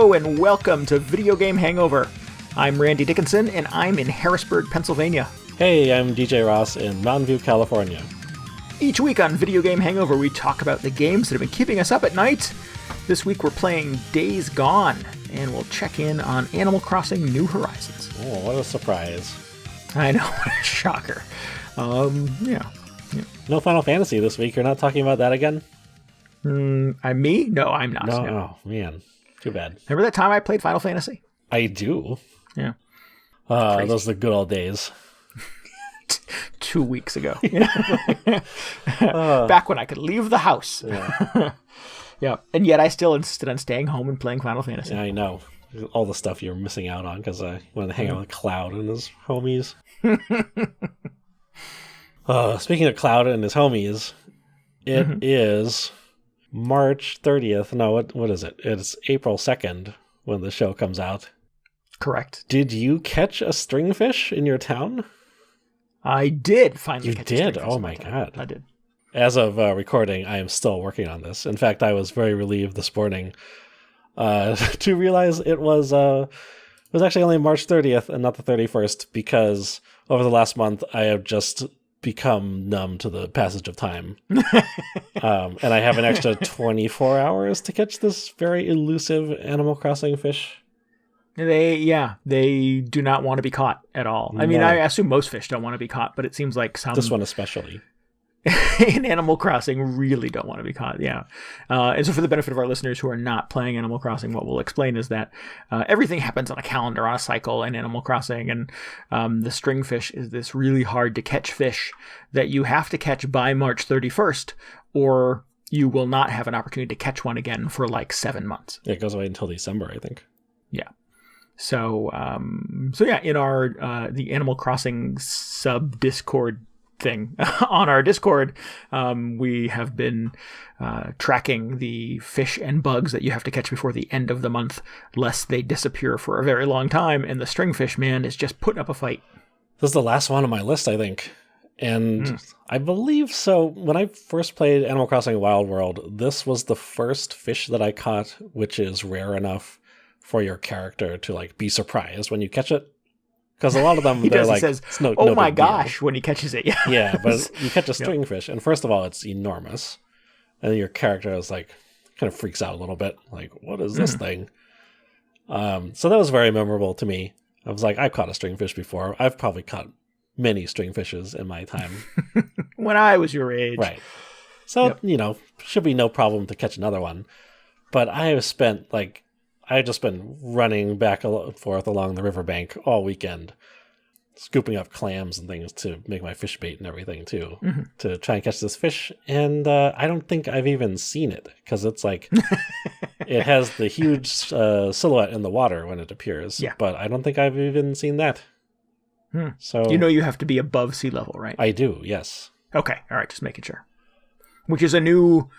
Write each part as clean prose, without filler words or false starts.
Hello and welcome to Video Game Hangover. I'm Randy Dickinson and I'm in Harrisburg, Pennsylvania. Hey, I'm DJ Ross in Mountain View, California. Each week on Video Game Hangover, we talk about the games that have been keeping us up at night. This week we're playing Days Gone, and we'll check in on Animal Crossing New Horizons. Oh, what a surprise. I know, what a shocker. Yeah. No Final Fantasy this week. You're not talking about that again? Me? No, I'm not. No. Oh, man. Too bad. Remember that time I played Final Fantasy? I do. Yeah. Those are the good old days. 2 weeks ago. Back when I could leave the house. Yeah. Yeah, and yet I still insisted on staying home and playing Final Fantasy. Yeah, I know. All the stuff you're missing out on because I wanted to hang out with Cloud and his homies. Speaking of Cloud and his homies, it is March 30th. No, what is it? It's April 2nd when the show comes out. Correct. Did you catch a stringfish in your town? I did finally catch a stringfish. You did? Oh my God. I did. As of recording, I am still working on this. In fact, I was very relieved this morning to realize it was actually only March 30th and not the 31st because over the last month, I have just become numb to the passage of time. And I have an extra 24 hours to catch this very elusive Animal Crossing fish. They do not want to be caught at all. I mean, I assume most fish don't want to be caught, but it seems like some... This one especially. in Animal Crossing really don't want to be caught, yeah. And so for the benefit of our listeners who are not playing Animal Crossing, what we'll explain is that everything happens on a calendar, on a cycle in Animal Crossing, and the stringfish is this really hard to catch fish that you have to catch by March 31st, or you will not have an opportunity to catch one again for like 7 months. It goes away until December, I think. Yeah. So yeah, in our the Animal Crossing sub Discord thing on our Discord, we have been tracking the fish and bugs that you have to catch before the end of the month, lest they disappear for a very long time. And the stringfish man is just putting up a fight. This is the last one on my list, I think. And I believe so. When I first played Animal Crossing Wild World, this was the first fish that I caught, which is rare enough for your character to like be surprised when you catch it. Because a lot of them, they're like, says, it's no my big deal. gosh, when he catches it. Yeah, yeah, but you catch a stringfish, and first of all, it's enormous. And then your character is like, kind of freaks out a little bit. Like, what is this thing? So that was very memorable to me. I was like, I've caught a stringfish before. I've probably caught many stringfishes in my time. When I was your age. Right. So, should be no problem to catch another one. But I have spent I've just been running back and forth along the riverbank all weekend, scooping up clams and things to make my fish bait and everything, too, to try and catch this fish. And I don't think I've even seen it, because it's like, it has the huge silhouette in the water when it appears. Yeah. But I don't think I've even seen that. So you have to be above sea level, right? I do, yes. Okay, all right, just making sure. Which is a new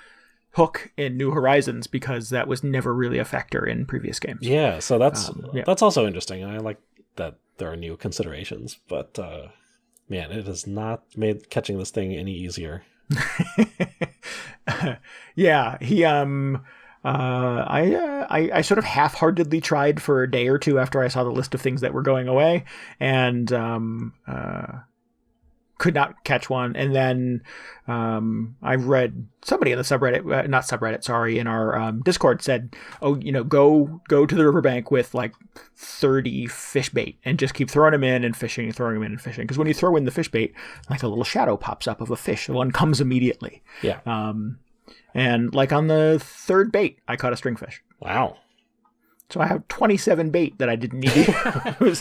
hook in New Horizons, because that was never really a factor in previous games. Yeah, so that's also interesting, and I like that there are new considerations, but man, it has not made catching this thing any easier. Yeah, he I sort of half-heartedly tried for a day or two after I saw the list of things that were going away, and could not catch one. And then I read somebody in the subreddit, in our Discord said, go to the riverbank with like 30 fish bait and just keep throwing them in and fishing, throwing them in and fishing. Because when you throw in the fish bait, like a little shadow pops up of a fish. The one comes immediately. Yeah. And like on the third bait, I caught a stringfish. Wow. So I have 27 bait that I didn't need. I'll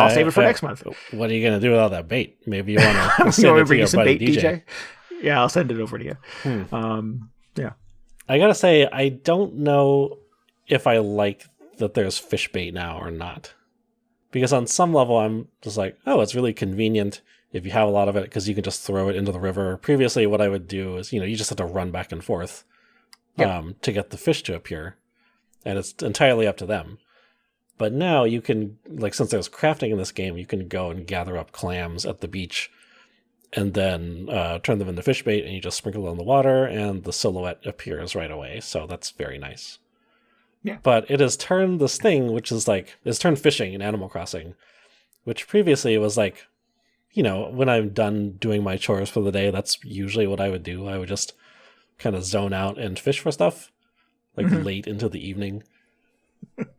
save it for next month. What are you going to do with all that bait? Maybe you want to send it to bring your some buddy bait, DJ. Yeah, I'll send it over to you. Yeah. I got to say, I don't know if I like that there's fish bait now or not. Because on some level, I'm just like, oh, it's really convenient if you have a lot of it because you can just throw it into the river. Previously, what I would do is, you just have to run back and forth to get the fish to appear. And it's entirely up to them. But now you can, since there's crafting in this game, you can go and gather up clams at the beach and then turn them into fish bait, and you just sprinkle it in the water, and the silhouette appears right away. So that's very nice. Yeah. But it has turned this thing, which is like, it's turned fishing in Animal Crossing, which previously it was like, when I'm done doing my chores for the day, that's usually what I would do. I would just kind of zone out and fish for stuff, like late into the evening.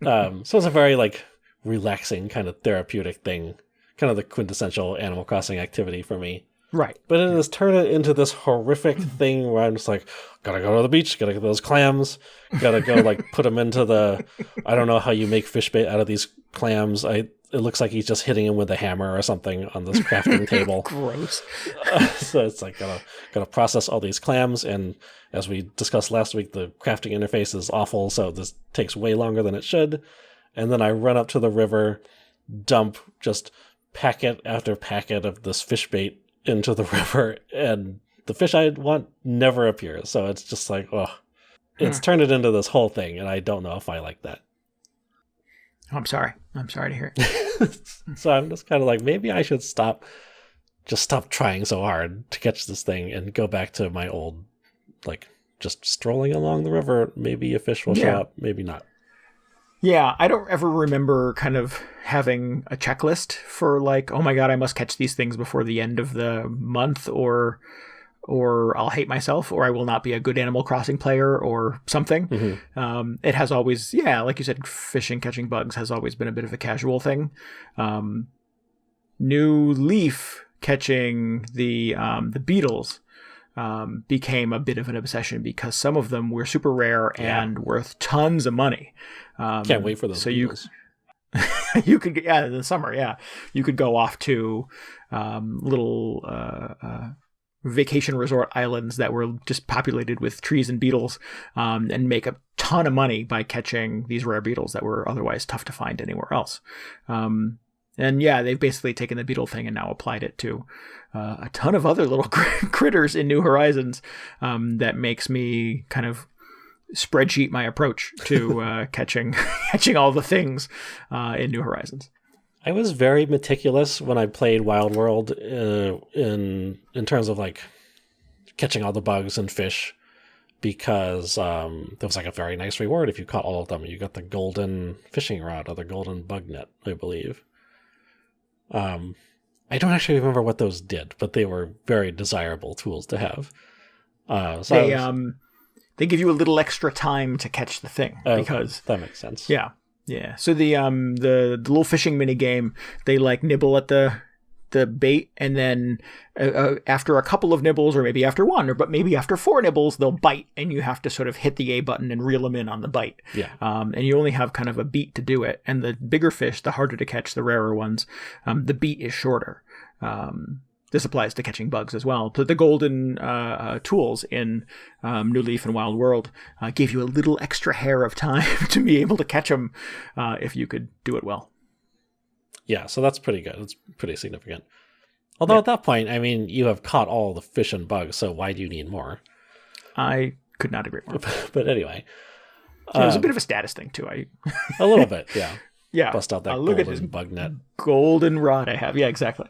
So it's a very like relaxing kind of therapeutic thing, kind of the quintessential Animal Crossing activity for me. Right. But it has turned it into this horrific thing where I'm just like, gotta go to the beach, gotta get those clams, gotta go like put them into the, I don't know how you make fish bait out of these clams. It looks like he's just hitting him with a hammer or something on this crafting table. Gross. So it's like gotta process all these clams, and as we discussed last week, the crafting interface is awful, so this takes way longer than it should. And then I run up to the river, dump just packet after packet of this fish bait into the river, and the fish I want never appears. So it's just like, it's turned it into this whole thing, and I don't know if I like that. I'm sorry to hear it. So I'm just kind of like, maybe I should stop trying so hard to catch this thing and go back to my old, like, just strolling along the river. Maybe a fish will show up, maybe not. Yeah, I don't ever remember kind of having a checklist for like, oh my God, I must catch these things before the end of the month, or I'll hate myself, or I will not be a good Animal Crossing player, or something. It has always, like you said, fishing, catching bugs has always been a bit of a casual thing. New Leaf catching the beetles became a bit of an obsession because some of them were super rare and worth tons of money. Can't wait for those beetles. You could, in the summer, you could go off to little vacation resort islands that were just populated with trees and beetles, and make a ton of money by catching these rare beetles that were otherwise tough to find anywhere else. And they've basically taken the beetle thing and now applied it to a ton of other little critters in New Horizons. That makes me kind of spreadsheet my approach to catching all the things in New Horizons. I was very meticulous when I played Wild World in terms of like catching all the bugs and fish, because there was like a very nice reward if you caught all of them. You got the golden fishing rod or the golden bug net, I believe. I don't actually remember what those did, but they were very desirable tools to have. They give you a little extra time to catch the thing, because that makes sense. Yeah. So the little fishing mini game, they like nibble at the bait, and then after a couple of nibbles, or maybe after one, but maybe after 4 nibbles, they'll bite, and you have to sort of hit the A button and reel them in on the bite. Yeah. And you only have kind of a beat to do it. And the bigger fish, the harder to catch, the rarer ones, the beat is shorter. This applies to catching bugs as well. But the golden tools in New Leaf and Wild World gave you a little extra hair of time to be able to catch them if you could do it well. Yeah, so that's pretty good. It's pretty significant. Although at that point, I mean, you have caught all the fish and bugs, so why do you need more? I could not agree more. But anyway. It was a bit of a status thing, too. A little bit, yeah. Yeah. Bust out that golden bug net. Golden rod I have. Yeah, exactly.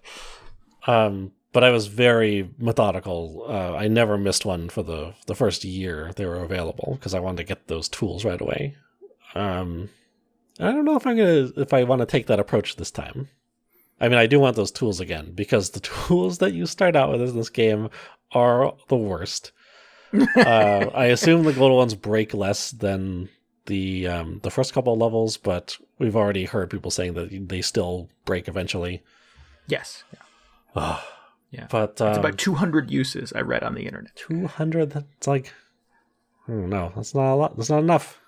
But I was very methodical. I never missed one for the first year they were available, because I wanted to get those tools right away. I don't know if I want to take that approach this time. I mean, I do want those tools again, because the tools that you start out with in this game are the worst. I assume the gold ones break less than the first couple of levels, but we've already heard people saying that they still break eventually. Yes. Yeah. Yeah. But it's about 200 uses I read on the internet. 200? That's like, I don't know. That's not a lot. That's not enough.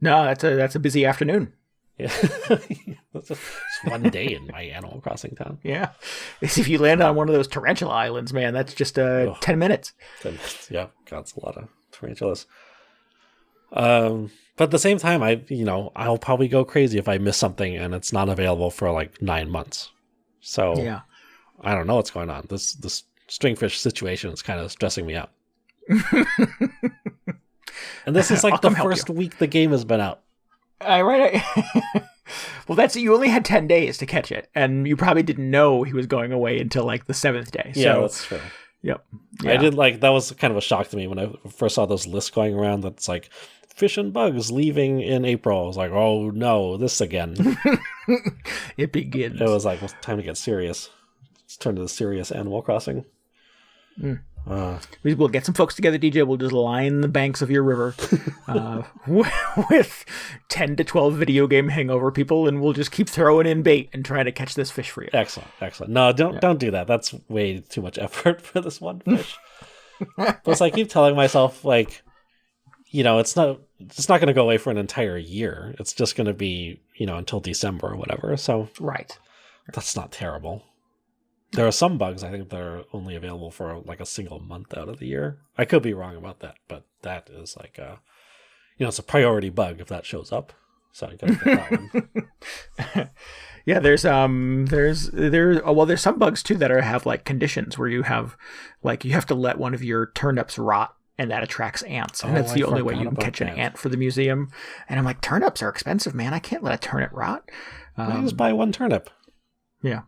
No, that's a busy afternoon. Yeah. That's one day in my Animal Crossing town. Yeah. If you land on one of those tarantula islands, man, that's just 10 minutes. 10 minutes. Yeah. God, it's a lot of tarantulas. But at the same time, I'll probably go crazy if I miss something and it's not available for like 9 months. So yeah. I don't know what's going on. This stringfish situation is kind of stressing me out. And this is like the first week the game has been out. Right. Well, you only had 10 days to catch it, and you probably didn't know he was going away until like the 7th day. Yeah, that's true. Yep. Yeah. I did that was kind of a shock to me when I first saw those lists going around. That's like fish and bugs leaving in April. I was like, oh no, this again. It begins. It was like, well, time to get serious. Let's turn to the serious Animal Crossing. We'll get some folks together, DJ. We'll just line the banks of your river with 10 to 12 video game hangover people, and we'll just keep throwing in bait and trying to catch this fish for you. Excellent. No, don't do that. That's way too much effort for this one fish. Plus, I keep telling myself, like, it's not going to go away for an entire year. It's just going to be, until December or whatever. So right, that's not terrible. There are some bugs I think that are only available for like a single month out of the year. I could be wrong about that, but that is like it's a priority bug if that shows up. So I gotta get that one. Yeah, there's some bugs too that have like conditions where you have to let one of your turnips rot, and that attracts ants, and that's the only way you can catch an ant for the museum. And I'm like, turnips are expensive, man. I can't let a turnip rot. I just buy one turnip. Yeah.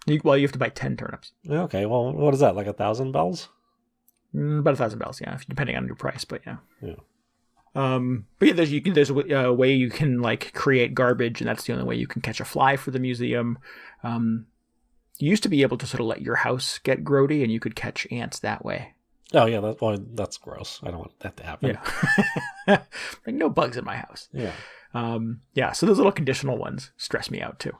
You have to buy 10 turnips. Okay, well, what is that, like 1,000 bells? About 1,000 bells, yeah, depending on your price, but yeah. But yeah, there's a way you can like create garbage, and that's the only way you can catch a fly for the museum. You used to be able to sort of let your house get grody, and you could catch ants that way. Oh yeah, that's gross. I don't want that to happen. Yeah. Like no bugs in my house. Yeah. So those little conditional ones stress me out too.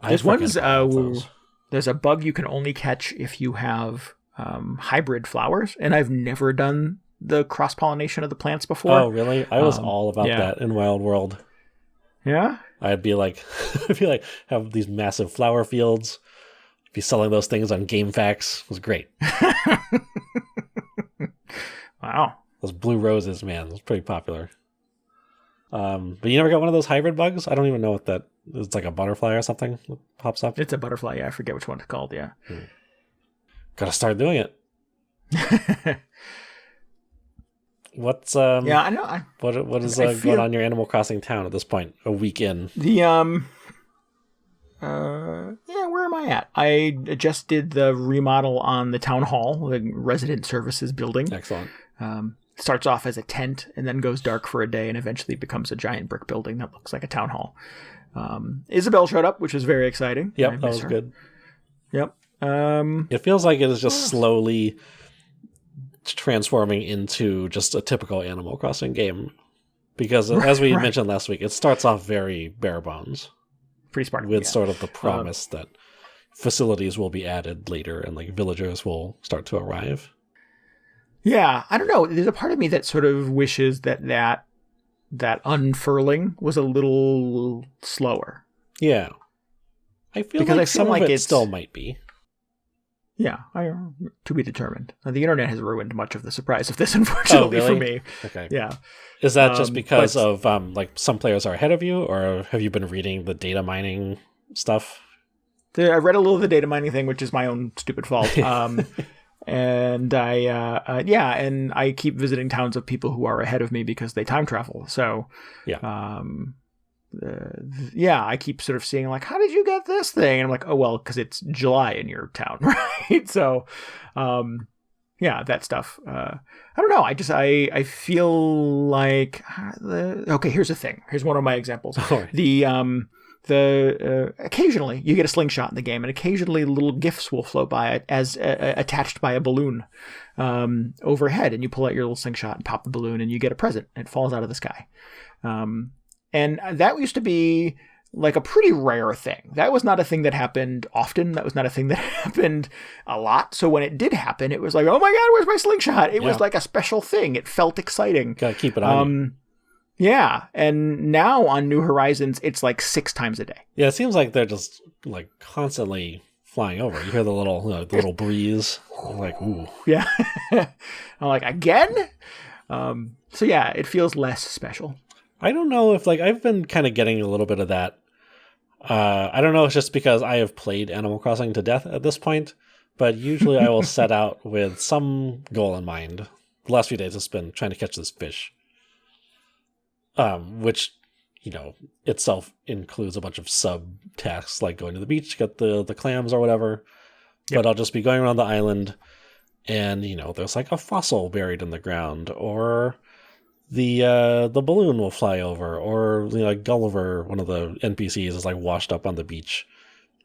There's there's a bug you can only catch if you have hybrid flowers, and I've never done the cross-pollination of the plants before. Oh, really? I was all about that in Wild World. Yeah? I'd be like, have these massive flower fields, be selling those things on GameFAQs. It was great. Wow. Those blue roses, man, it was pretty popular. But you never got one of those hybrid bugs? I don't even know what that is. It's like a butterfly or something that pops up. It's a butterfly, yeah. I forget which one it's called, yeah. Gotta start doing it. What's yeah, I know. What is going on in your Animal Crossing town at this point? A week in. Where am I at? I just did the remodel on the town hall, the resident services building. Excellent. Starts off as a tent and then goes dark for a day and eventually becomes a giant brick building that looks like a town hall. Isabel showed up, which was very exciting. Yep, that was good. Yep. It feels like it is just slowly transforming into just a typical Animal Crossing game. Because as we mentioned last week, it starts off very bare bones. Pretty Spartan. With sort of the promise that facilities will be added later and like villagers will start to arrive. Yeah, I don't know. There's a part of me that sort of wishes that unfurling was a little slower. Yeah. I feel like some of it still might be. Yeah, to be determined. The internet has ruined much of the surprise of this, unfortunately, for me. Okay. Yeah. Is that just because of like some players are ahead of you, or have you been reading the data mining stuff? I read a little of the data mining thing, which is my own stupid fault. And I keep visiting towns of people who are ahead of me because they time travel. So, I keep sort of seeing like, how did you get this thing? And I'm like, oh, well, because it's July in your town, right? So, that stuff. I don't know. I feel like, okay, here's the thing. Here's one of my examples. Occasionally you get a slingshot in the game, and occasionally little gifts will float by as attached by a balloon overhead, and you pull out your little slingshot and pop the balloon, and you get a present. It falls out of the sky, and that used to be like a pretty rare thing. That was not a thing that happened often. That was not a thing that happened a lot. So when it did happen, it was like, oh my god, where's my slingshot? It was like a special thing. It felt exciting. Gotta keep it on. Yeah, and now on New Horizons, it's like 6 times a day. Yeah, it seems like they're just like constantly flying over. You hear the little breeze. I'm like, ooh. Yeah. I'm like, again? So yeah, it feels less special. I don't know if like I've been kind of getting a little bit of that. I don't know if it's just because I have played Animal Crossing to death at this point, but usually I will set out with some goal in mind. The last few days it's been trying to catch this fish. Which, itself includes a bunch of sub-tasks, like going to the beach to get the clams or whatever. Yep. But I'll just be going around the island, and, there's like a fossil buried in the ground, or the balloon will fly over, or like Gulliver, one of the NPCs, is like washed up on the beach.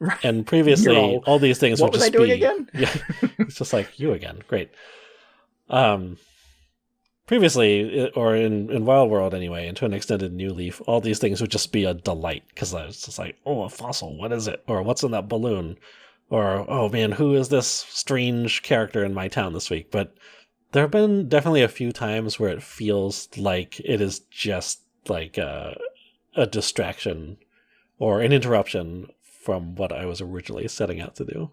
Right. And previously, all these things what would was just I doing be again? Yeah, it's just like you again. Great. Previously, or in Wild World anyway, into an extended New Leaf, all these things would just be a delight because I was just like, oh, a fossil, what is it? Or what's in that balloon? Or, oh man, who is this strange character in my town this week? But there have been definitely a few times where it feels like it is just like a distraction or an interruption from what I was originally setting out to do.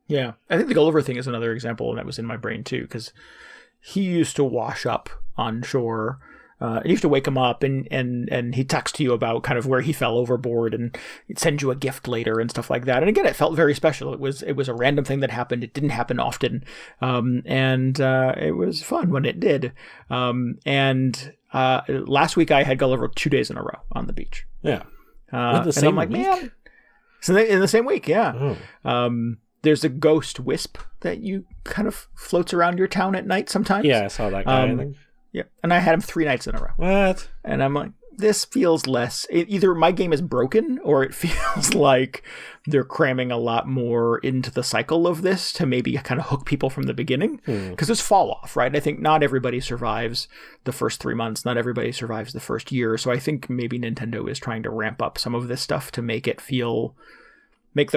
Yeah, I think the Gulliver thing is another example, and that was in my brain too, because he used to wash up on shore. And you have to wake him up, and he texts you about kind of where he fell overboard, and he'd send you a gift later and stuff like that. And again, it felt very special. It was a random thing that happened. It didn't happen often, and it was fun when it did. Last week I had Gulliver 2 days in a row on the beach. Yeah, and I'm like, man, so in the same week, yeah. Oh. There's a ghost wisp that you kind of floats around your town at night sometimes. Yeah, I saw that guy. I think. Yeah, and I had him 3 nights in a row. What? And I'm like, this feels less. Either my game is broken, or it feels like they're cramming a lot more into the cycle of this to maybe kind of hook people from the beginning. Because it's fall off, right? I think not everybody survives the first 3 months. Not everybody survives the first year. So I think maybe Nintendo is trying to ramp up some of this stuff to make the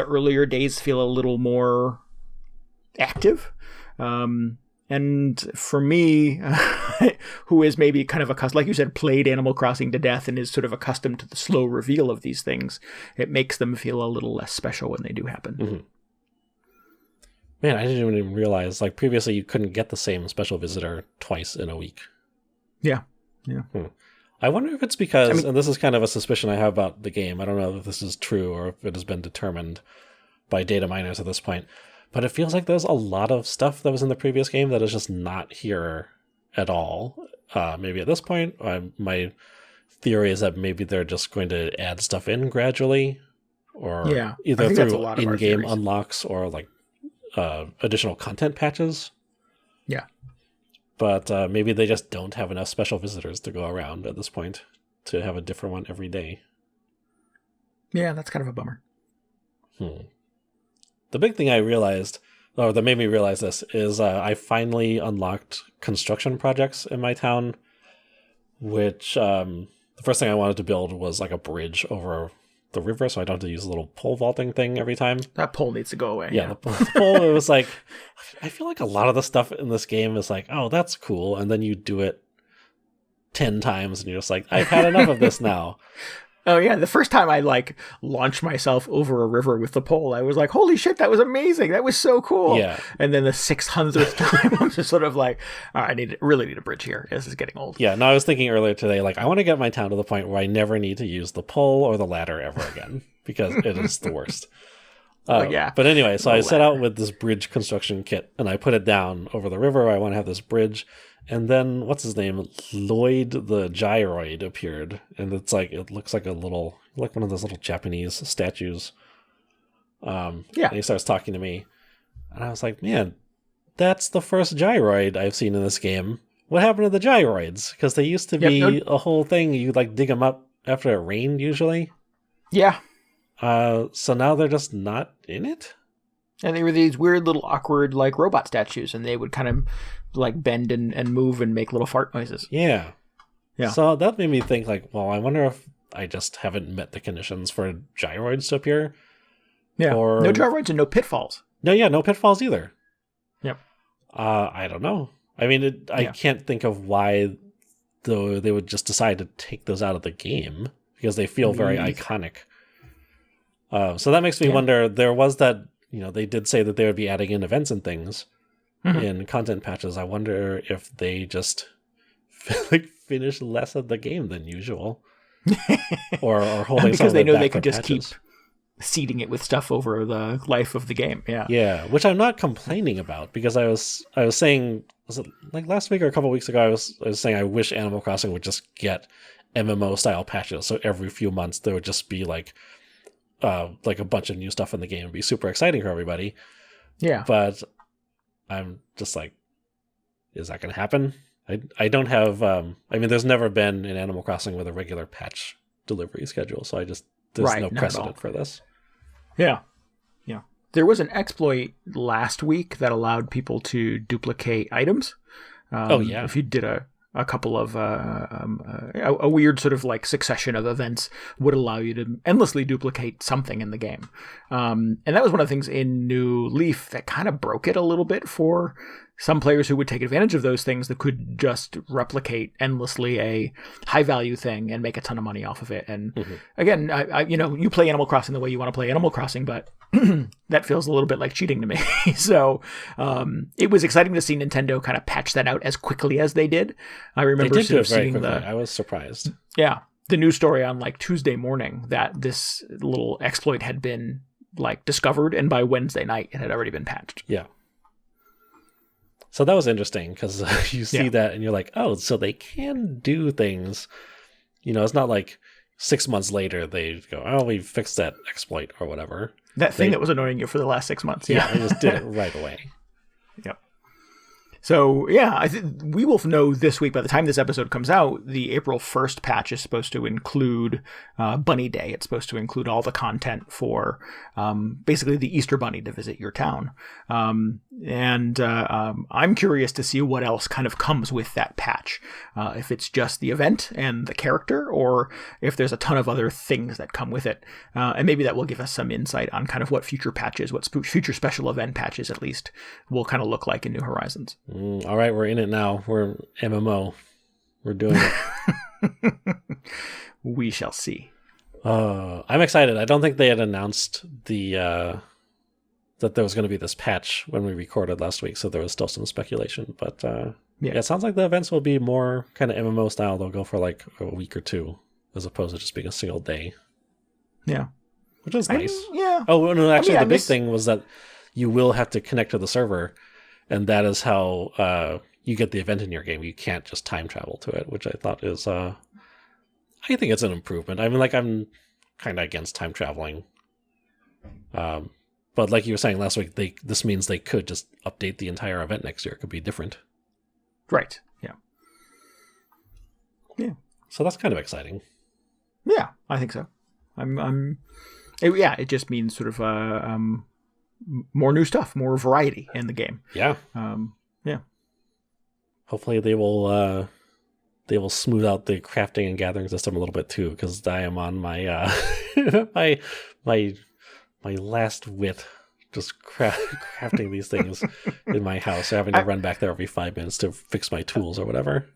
earlier days feel a little more active. And for me, who is maybe kind of accustomed, like you said, played Animal Crossing to death and is sort of accustomed to the slow reveal of these things, it makes them feel a little less special when they do happen. Mm-hmm. Man, I didn't even realize, like previously you couldn't get the same special visitor twice in a week. Yeah. I wonder if it's because, and this is kind of a suspicion I have about the game, I don't know if this is true or if it has been determined by data miners at this point, but it feels like there's a lot of stuff that was in the previous game that is just not here at all. Maybe at this point, my theory is that maybe they're just going to add stuff in gradually, or either through in-game unlocks or like additional content patches. Yeah. But maybe they just don't have enough special visitors to go around at this point to have a different one every day. Yeah, that's kind of a bummer. The big thing I realized, or that made me realize this, is I finally unlocked construction projects in my town, which the first thing I wanted to build was like a bridge over the river, so I don't have to use a little pole vaulting thing every time. That pole needs to go away. Yeah, the pole, it was like, I feel like a lot of the stuff in this game is like, oh, that's cool, and then you do it 10 times, and you're just like, I've had enough of this now. Oh yeah, the first time I launched myself over a river with the pole, I was like, holy shit, that was amazing. That was so cool. Yeah. And then the 600th time, I'm just sort of like, oh, I really need a bridge here. This is getting old. Yeah, no, I was thinking earlier today, like, I want to get my town to the point where I never need to use the pole or the ladder ever again, because it is the worst. Yeah. But anyway, so I set out with this bridge construction kit, and I put it down over the river. I want to have this bridge. And then, what's his name? Lloyd the Gyroid appeared. And it's like, it looks like like one of those little Japanese statues. And he starts talking to me. And I was like, man, that's the first gyroid I've seen in this game. What happened to the gyroids? Because they used to be a whole thing. You like dig them up after it rained, usually. Yeah. So now they're just not in it? And they were these weird little awkward like robot statues, and they would kind of like bend and move and make little fart noises. Yeah. Yeah. So that made me think like, well, I wonder if I just haven't met the conditions for gyroids to appear. Yeah. Or no gyroids and no pitfalls. No pitfalls either. Yep. I don't know. I mean, I can't think of why though they would just decide to take those out of the game, because they feel very iconic. So that makes me wonder, there was that, they did say that they would be adding in events and things in content patches. I wonder if they just finish less of the game than usual, or holding because they know they could patches. Just keep seeding it with stuff over the life of the game. Yeah, which I'm not complaining about, because I was saying, was it like last week or a couple of weeks ago, I was saying I wish Animal Crossing would just get MMO style patches, so every few months there would just be like a bunch of new stuff in the game. It'd be super exciting for everybody. Yeah. But I'm just like, is that going to happen? I don't have. There's never been an Animal Crossing with a regular patch delivery schedule, so there's Right, no not at precedent all. for this. Yeah. Yeah. There was an exploit last week that allowed people to duplicate items. Oh, yeah. If you did a couple of a weird sort of like succession of events would allow you to endlessly duplicate something in the game. And that was one of the things in New Leaf that kind of broke it a little bit for some players who would take advantage of those things that could just replicate endlessly a high value thing and make a ton of money off of it. And again, you play Animal Crossing the way you want to play Animal Crossing, but that feels a little bit like cheating to me. So it was exciting to see Nintendo kind of patch that out as quickly as they did. I remember They did do it very seeing quickly. I was surprised. the news story on like Tuesday morning that this little exploit had been like discovered, and by Wednesday night it had already been patched. Yeah. So that was interesting because you see that and you're like, oh, so they can do things. It's not like 6 months later they go, oh, we fixed that exploit or whatever. That thing that was annoying you for the last 6 months. Yeah, they just did it right away. Yep. So, I think we will know this week. By the time this episode comes out, the April 1st patch is supposed to include Bunny Day. It's supposed to include all the content for basically the Easter Bunny to visit your town. And I'm curious to see what else kind of comes with that patch. If it's just the event and the character, or if there's a ton of other things that come with it. And maybe that will give us some insight on kind of what future patches, what future special event patches at least, will kind of look like in New Horizons. All right, we're in it now. We're MMO. We're doing it. We shall see. I'm excited. I don't think they had announced that there was going to be this patch when we recorded last week, so there was still some speculation. But it sounds like the events will be more kind of MMO style. They'll go for like a week or two, as opposed to just being a single day. Yeah, which is nice. Yeah. Oh no, actually, the big thing was that you will have to connect to the server. And that is how you get the event in your game. You can't just time travel to it, which I thought is, I think it's an improvement. I'm kind of against time traveling. But like you were saying last week, this means they could just update the entire event next year. It could be different. Right. Yeah. Yeah. So that's kind of exciting. Yeah, I think so. It just means sort of, more new stuff, more variety in the game. Yeah. Hopefully they will smooth out the crafting and gathering system a little bit too, because I am on my my last wit just crafting these things in my house, having to run back there every 5 minutes to fix my tools or whatever.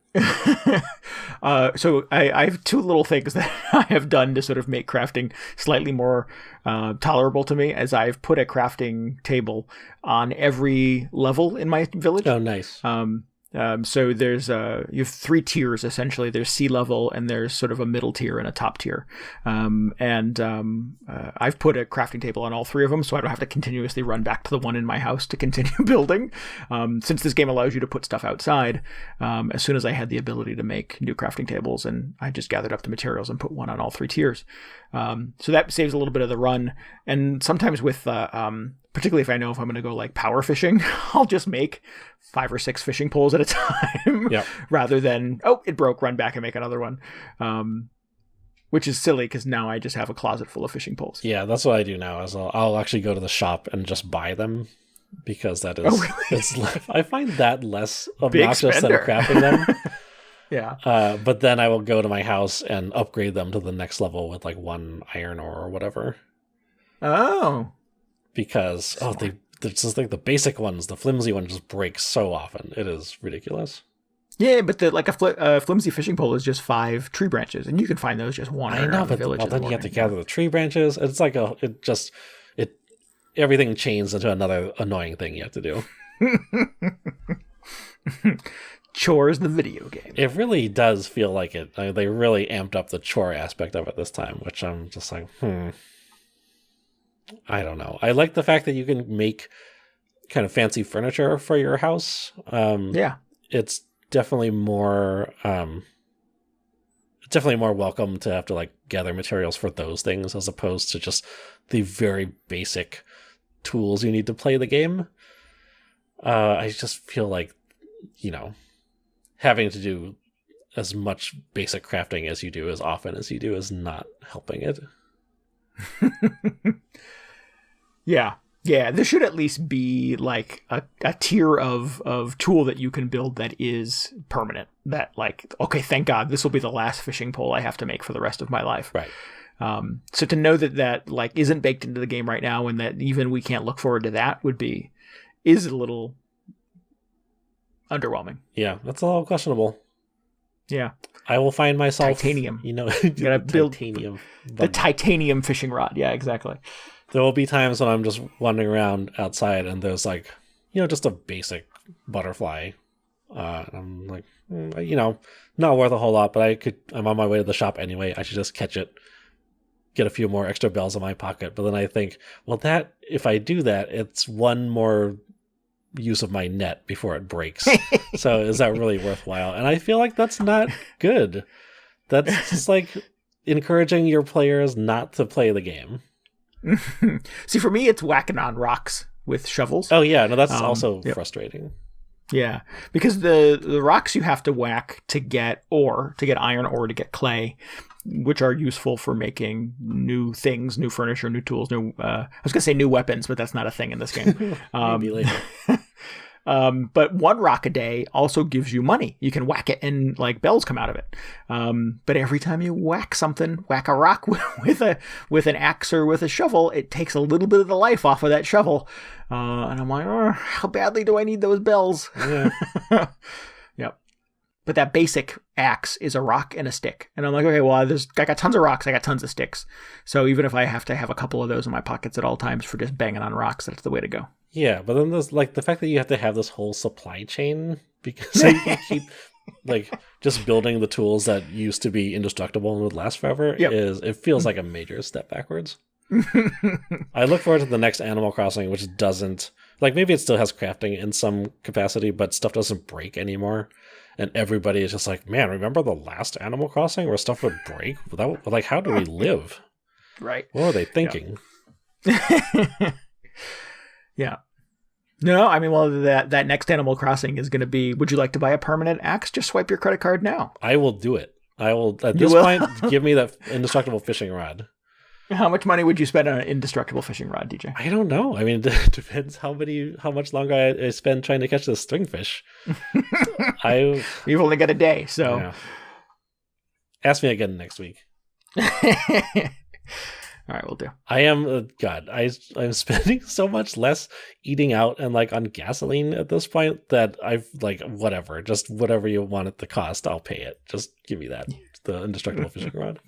So I have two little things that I have done to sort of make crafting slightly more tolerable to me, as I've put a crafting table on every level in my village. Oh, nice. So there's you have 3 tiers essentially. There's sea level, and there's sort of a middle tier and a top tier. I've put a crafting table on all 3 of them, so I don't have to continuously run back to the one in my house to continue building. Since this game allows you to put stuff outside, as soon as I had the ability to make new crafting tables, and I just gathered up the materials and put one on all 3 tiers. So that saves a little bit of the run. And sometimes with particularly if I know if I'm going to go like power fishing, I'll just make 5 or 6 fishing poles at a time, rather than, it broke, run back and make another one. Which is silly because now I just have a closet full of fishing poles. Yeah, that's what I do now. Is I'll actually go to the shop and just buy them, because that is, I find that less obnoxious than crafting them. Yeah. But then I will go to my house and upgrade them to the next level with like 1 iron ore or whatever. Oh. Because they're just like the basic ones, the flimsy ones just break so often. It is ridiculous. Yeah, but a flimsy fishing pole is just 5 tree branches, and you can find those just wandering around the village. Then you have to gather the tree branches. It's like everything chains into another annoying thing you have to do. Chores the video game. It really does feel like it. They really amped up the chore aspect of it this time, which I'm just like, I don't know. I like the fact that you can make kind of fancy furniture for your house. It's definitely more welcome to have to like gather materials for those things, as opposed to just the very basic tools you need to play the game. I just feel like, having to do as much basic crafting as you do as often as you do is not helping it. Yeah. Yeah, there should at least be like a tier of tool that you can build that is permanent. That like, okay, thank God, this will be the last fishing pole I have to make for the rest of my life. Right. So to know that like isn't baked into the game right now, and that even we can't look forward to that is a little underwhelming. Yeah, that's a little questionable. Yeah. I will find myself titanium. You know, you gotta build titanium. The titanium fishing rod. Yeah, exactly. There will be times when I'm just wandering around outside and there's like, just a basic butterfly. I'm like, not worth a whole lot, but I'm on my way to the shop anyway. I should just catch it, get a few more extra bells in my pocket. But then I think, well, if I do that, it's one more use of my net before it breaks. So is that really worthwhile? And I feel like that's not good. That's just like encouraging your players not to play the game. See, for me, it's whacking on rocks with shovels. Oh yeah, no, that's also frustrating. Yeah, because the rocks you have to whack to get iron ore, to get clay, which are useful for making new things, new furniture, new tools, I was gonna say new weapons, but that's not a thing in this game. Maybe later. But one rock a day also gives you money. You can whack it and like bells come out of it. But every time you whack a rock with an axe or with a shovel, it takes a little bit of the life off of that shovel. And I'm like, how badly do I need those bells? Yeah. Yep. But that basic axe is a rock and a stick. And I'm like, okay, well, I got tons of rocks. I got tons of sticks. So even if I have to have a couple of those in my pockets at all times for just banging on rocks, that's the way to go. Yeah, but then there's like the fact that you have to have this whole supply chain because you can keep like just building the tools that used to be indestructible and would last forever it feels like a major step backwards. I look forward to the next Animal Crossing, which doesn't like, maybe it still has crafting in some capacity, but stuff doesn't break anymore. And everybody is just like, man, remember the last Animal Crossing where stuff would break? Like, how do we live? Right. What are they thinking? Yeah. No, I mean, well, that next Animal Crossing is going to be, would you like to buy a permanent axe? Just swipe your credit card now. I will do it. I will, at this point, give me that indestructible fishing rod. How much money would you spend on an indestructible fishing rod, DJ? I don't know. I mean, it depends how much longer I spend trying to catch this stringfish. You've only got a day, so. Yeah. Ask me again next week. All right, we'll do. I am, God, I'm spending so much less eating out and like on gasoline at this point that I've like, whatever you want it to cost, I'll pay it. Just give me that, the indestructible fishing rod.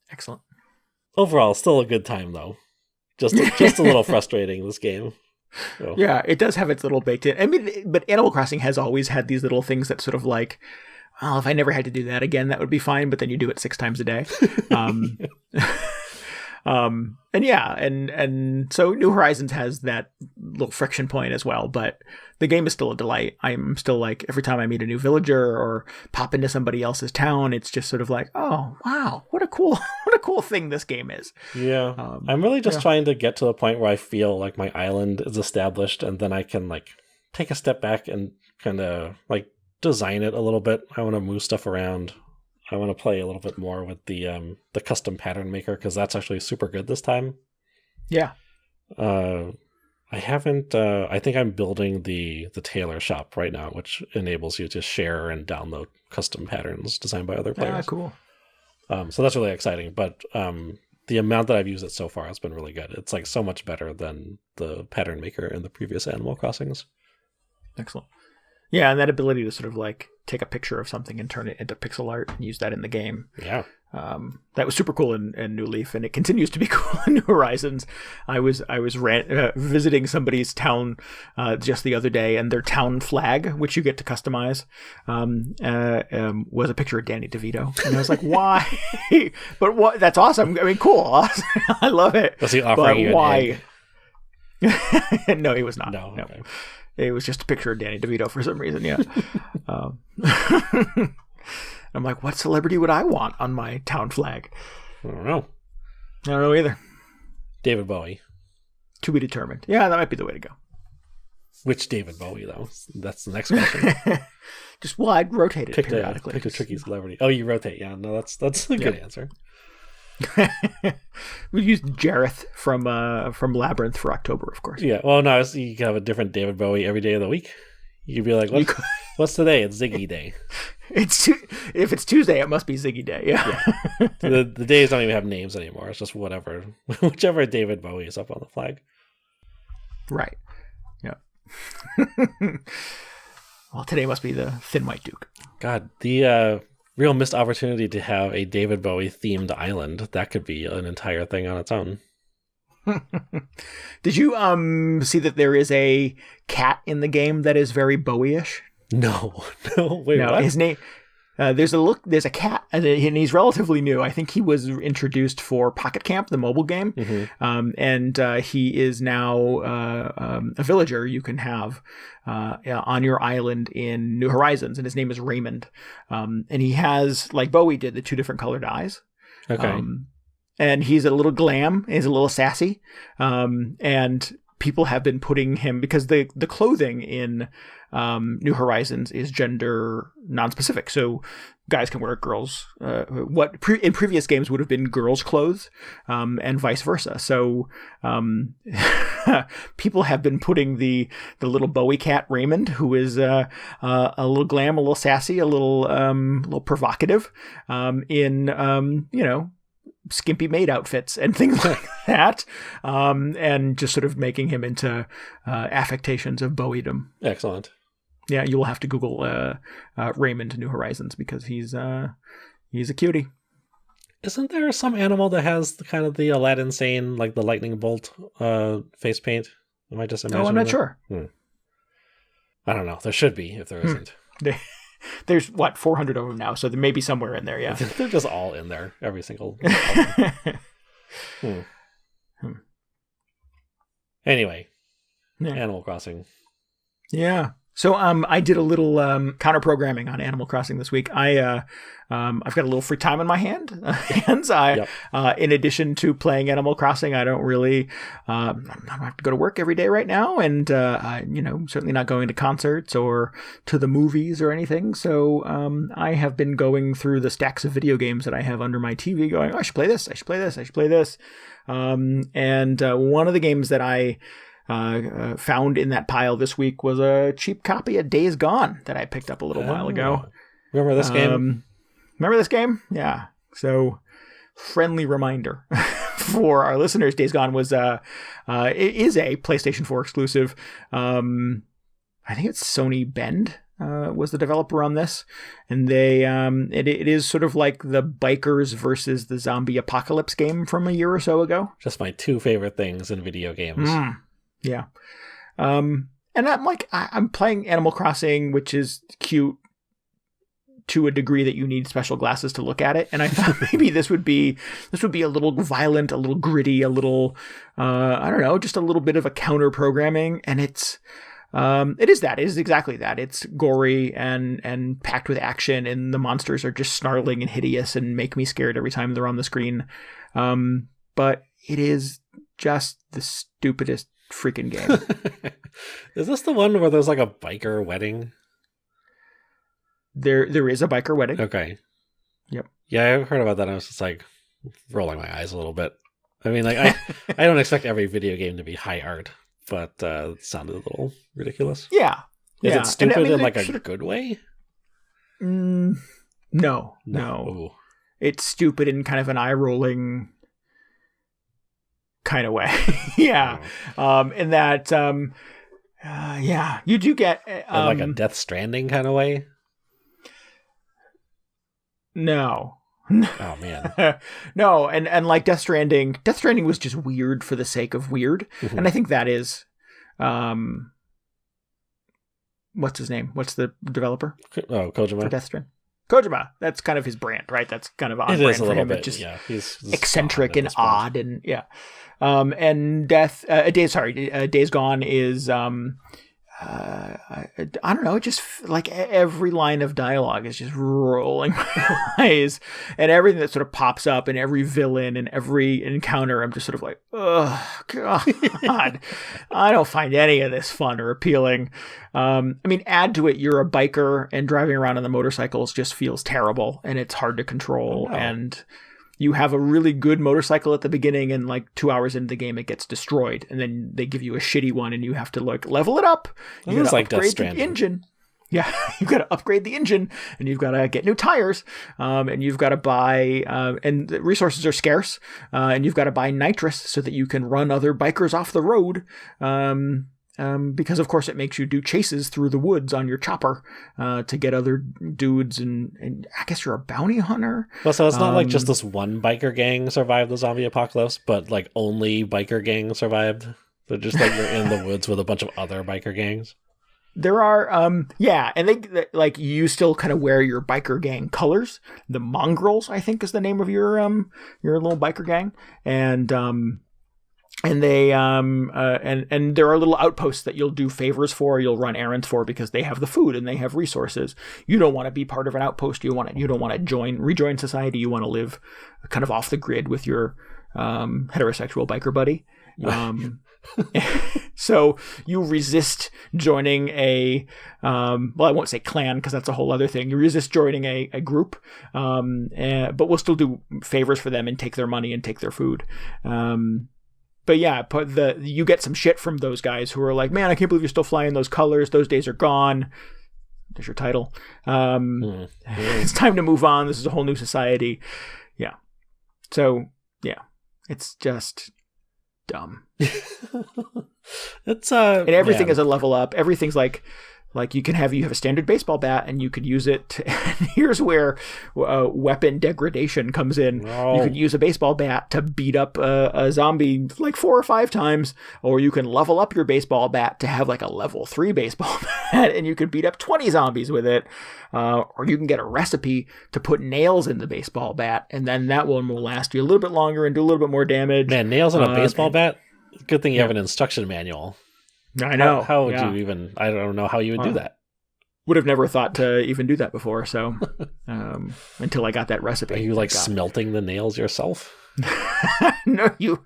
Excellent. Overall, still a good time though. Just a little frustrating, this game. So. Yeah, it does have its little baked in. I mean, but Animal Crossing has always had these little things that sort of like, oh, if I never had to do that again, that would be fine. But then you do it 6 times a day. And yeah, and so New Horizons has that little friction point as well. But the game is still a delight. I'm still like, every time I meet a new villager or pop into somebody else's town, it's just sort of like, oh wow, what a cool thing this game is. Yeah, I'm really just trying to get to the point where I feel like my island is established, and then I can like take a step back and kind of like design it a little bit. I want to move stuff around. I want to play a little bit more with the custom pattern maker, because that's actually super good this time. Yeah. I haven't. I think I'm building the tailor shop right now, which enables you to share and download custom patterns designed by other players. Ah, cool. So that's really exciting. But the amount that I've used it so far has been really good. It's like so much better than the pattern maker in the previous Animal Crossings. Excellent. Yeah, and that ability to sort of like take a picture of something and turn it into pixel art and use that in the game. Yeah. That was super cool in New Leaf, and it continues to be cool in New Horizons. I was visiting somebody's town just the other day, and their town flag, which you get to customize, was a picture of Danny DeVito, and I was like, "Why?" But what? That's awesome. I mean, cool. I love it. Was he offering you why? No, he was not. No. Okay. It was just a picture of Danny DeVito for some reason. Yeah. I'm like, what celebrity would I want on my town flag? I don't know. I don't know either. David Bowie. To be determined. Yeah, that might be the way to go. Which David Bowie, though? That's the next question. Just, well, I'd rotate it periodically. Pick a tricky celebrity. Oh, you rotate. Yeah, no, that's a good answer. We used Jareth from Labyrinth for October, of course. Yeah, well, no, you can have a different David Bowie every day of the week. You could be like, what's today? It's Ziggy Day. If it's Tuesday, it must be Ziggy Day. Yeah. The days don't even have names anymore. It's just whichever David Bowie is up on the flag. Right. Yeah. Well, today must be the Thin White Duke. God, the real missed opportunity to have a David Bowie themed island. That could be an entire thing on its own. Did you see that there is a cat in the game that is very Bowie-ish? No. Wait, no, what? His name. There's a cat, and he's relatively new. I think he was introduced for Pocket Camp, the mobile game, and he is now a villager you can have on your island in New Horizons, and his name is Raymond. And he has, like Bowie did, the 2 different colored eyes. Okay. And he's a little glam, he's a little sassy, and people have been putting him, because the clothing in New Horizons is gender non-specific, so guys can wear girls in previous games would have been girls' clothes, and vice versa. So people have been putting the little Bowie cat Raymond, who is a little glam, a little sassy, a little provocative, in skimpy maid outfits and things like that, and just sort of making him into affectations of Bowie-dom. Excellent. Yeah, you will have to Google Raymond New Horizons, because he's a cutie. Isn't there some animal that has the Aladdin Sane, like the lightning bolt face paint? Am I just imagining? No, I'm not sure. I don't know. There should be, if there isn't. There's 400 of them now, so there may be somewhere in there. Yeah, they're just all in there, every single. Anyway, Animal Crossing. Yeah. So I did a little counter programming on Animal Crossing this week. I've got a little free time on my hands. In addition to playing Animal Crossing, I don't really I don't have to go to work every day right now, and certainly not going to concerts or to the movies or anything. So I have been going through the stacks of video games that I have under my TV, going, I should play this, I should play this, I should play this. And one of the games that I found in that pile this week was a cheap copy of Days Gone that I picked up a little while ago. Remember this game? Remember this game? Yeah. So, friendly reminder for our listeners: Days Gone is a PlayStation 4 exclusive. I think it's Sony Bend was the developer on this, and they it is sort of like the bikers versus the zombie apocalypse game from a year or so ago. Just my 2 favorite things in video games. Yeah. And I'm playing Animal Crossing, which is cute to a degree that you need special glasses to look at it. And I thought maybe this would be a little violent, a little gritty, a little, I don't know, just a little bit of a counter programming. And it is exactly that. It's gory and packed with action, and the monsters are just snarling and hideous and make me scared every time they're on the screen. But it is just the stupidest freaking game. Is this the one where there's like a biker wedding? There is a biker wedding. Okay. Yep. Yeah, I've heard about that. I was just like rolling my eyes a little bit. I mean, like I don't expect every video game to be high art, but it sounded a little ridiculous. Yeah. Is it stupid in like a good way? No. Ooh. It's stupid in kind of an eye-rolling kind of way. Yeah. In that, you do get... like a Death Stranding kind of way? No. Oh, man. No, and like Death Stranding was just weird for the sake of weird. Mm-hmm. And I think that is... what's his name? What's the developer? Oh, Kojima. For Death Stranding. Kojima. That's kind of his brand, right? That's kind of on brand for him. Bit, just he's eccentric and odd, and yeah. And Days Gone is I don't know, just like every line of dialogue is just rolling my eyes, and everything that sort of pops up, and every villain and every encounter, I'm just sort of like, oh God, I don't find any of this fun or appealing. I mean, add to it, you're a biker, and driving around on the motorcycles just feels terrible, and it's hard to control, and you have a really good motorcycle at the beginning, and like 2 hours into the game, it gets destroyed. And then they give you a shitty one, and you have to like level it up. You got to upgrade the engine. Yeah, you've got to upgrade the engine, and you've got to get new tires, and you've got to buy, and the resources are scarce, and you've got to buy nitrous so that you can run other bikers off the road. Because of course it makes you do chases through the woods on your chopper to get other dudes, and I guess you're a bounty hunter. Well, so it's not like just this one biker gang survived the zombie apocalypse, but like only biker gang survived. They're just like you're in the woods with a bunch of other biker gangs. There are, and they like you still kind of wear your biker gang colors. The Mongrels, I think, is the name of your little biker gang, and they and there are little outposts that you'll do favors for, you'll run errands for, because they have the food and they have resources. You don't want to be part of an outpost. You don't want to rejoin society. You want to live kind of off the grid with your heterosexual biker buddy. So you resist joining a I won't say clan, because that's a whole other thing. You resist joining a group, but we'll still do favors for them and take their money and take their food. But yeah, you get some shit from those guys who are like, man, I can't believe you're still flying those colors. Those days are gone. There's your title. It's time to move on. This is a whole new society. Yeah. So yeah, it's just dumb. It's and everything is a level up. Everything's like you have a standard baseball bat, and you could use it and here's where weapon degradation comes in. You could use a baseball bat to beat up a zombie like 4 or 5 times, or you can level up your baseball bat to have like a level 3 baseball bat, and you could beat up 20 zombies with it, or you can get a recipe to put nails in the baseball bat, and then that one will last you a little bit longer and do a little bit more damage. Man, nails in a baseball bat? Good thing you have an instruction manual. I know. How would you even... I don't know how you would do that. Would have never thought to even do that before, so... until I got that recipe. Are you like smelting the nails yourself? No, you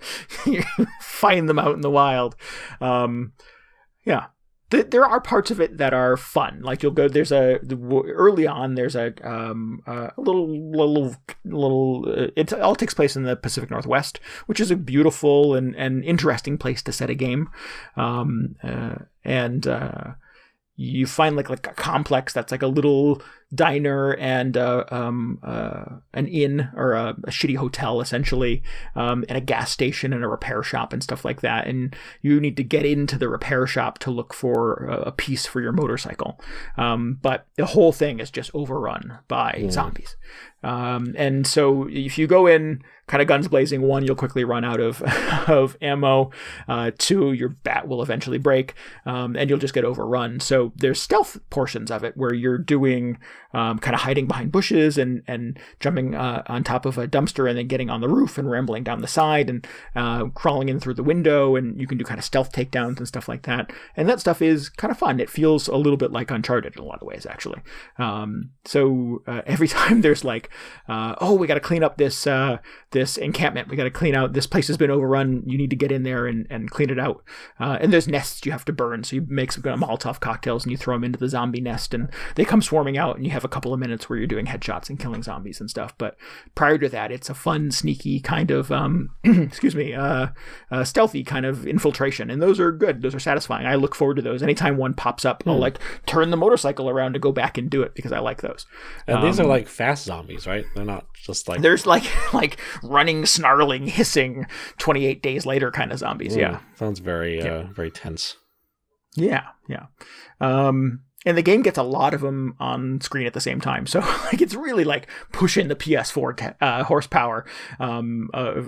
find them out in the wild. Yeah. There are parts of it that are fun. Like you'll go, early on, there's a little, it all takes place in the Pacific Northwest, which is a beautiful and interesting place to set a game. You find like a complex that's like a little diner and an inn, or a shitty hotel essentially, and a gas station and a repair shop and stuff like that. And you need to get into the repair shop to look for a piece for your motorcycle. But the whole thing is just overrun by zombies. And so if you go in kind of guns blazing, 1, you'll quickly run out of ammo. 2, your bat will eventually break, and you'll just get overrun. So there's stealth portions of it where you're doing kind of hiding behind bushes and jumping on top of a dumpster, and then getting on the roof and rambling down the side and crawling in through the window, and you can do kind of stealth takedowns and stuff like that. And that stuff is kind of fun. It feels a little bit like Uncharted in a lot of ways, actually. So every time there's like, we got to clean up this encampment. We got to clean out, this place has been overrun. You need to get in there and clean it out. And there's nests you have to burn. So you make some kind of Molotov cocktails and you throw them into the zombie nest, and they come swarming out, and you have a couple of minutes where you're doing headshots and killing zombies and stuff. But prior to that, it's a fun, sneaky kind of, stealthy kind of infiltration. And those are good. Those are satisfying. I look forward to those. Anytime one pops up, I'll like turn the motorcycle around to go back and do it, because I like those. And these are like fast zombies, right? They're not just like... There's like running, snarling, hissing 28 days later kind of zombies. Yeah. Sounds very, very tense. Yeah. Yeah. And the game gets a lot of them on screen at the same time. So like it's really like pushing the PS4 horsepower.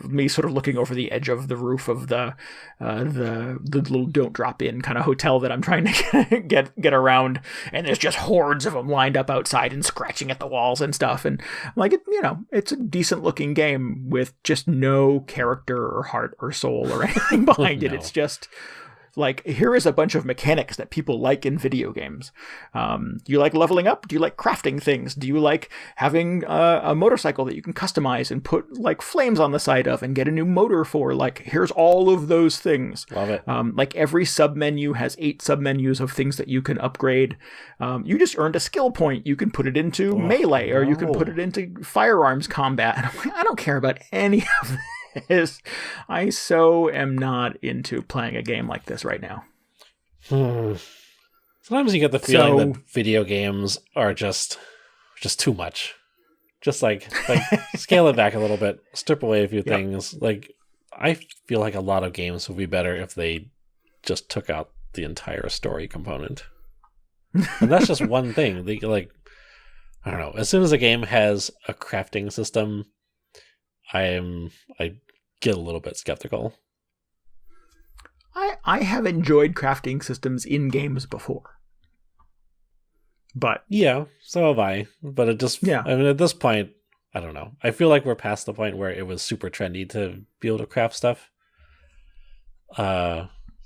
Me sort of looking over the edge of the roof of the little don't drop in kind of hotel that I'm trying to get around. And there's just hordes of them lined up outside and scratching at the walls and stuff. And I'm like, it's a decent looking game with just no character or heart or soul or anything behind it. It's just Like, here is a bunch of mechanics that people like in video games. You like leveling up? Do you like crafting things? Do you like having a motorcycle that you can customize and put like flames on the side of and get a new motor for? Like, here's all of those things. Love it. Like, every submenu has 8 submenus of things that you can upgrade. You just earned a skill point. You can put it into melee, or you can put it into firearms combat. And I'm like, I don't care about any of this. I so am not into playing a game like this right now. Sometimes you get the feeling that video games are just too much. Just like scale it back a little bit, strip away a few things. Like, I feel like a lot of games would be better if they just took out the entire story component. And that's just one thing. They, like, I don't know. As soon as a game has a crafting system, I get a little bit skeptical. I have enjoyed crafting systems in games before. But yeah, so have I. But it just, I mean, at this point, I don't know. I feel like we're past the point where it was super trendy to be able to craft stuff.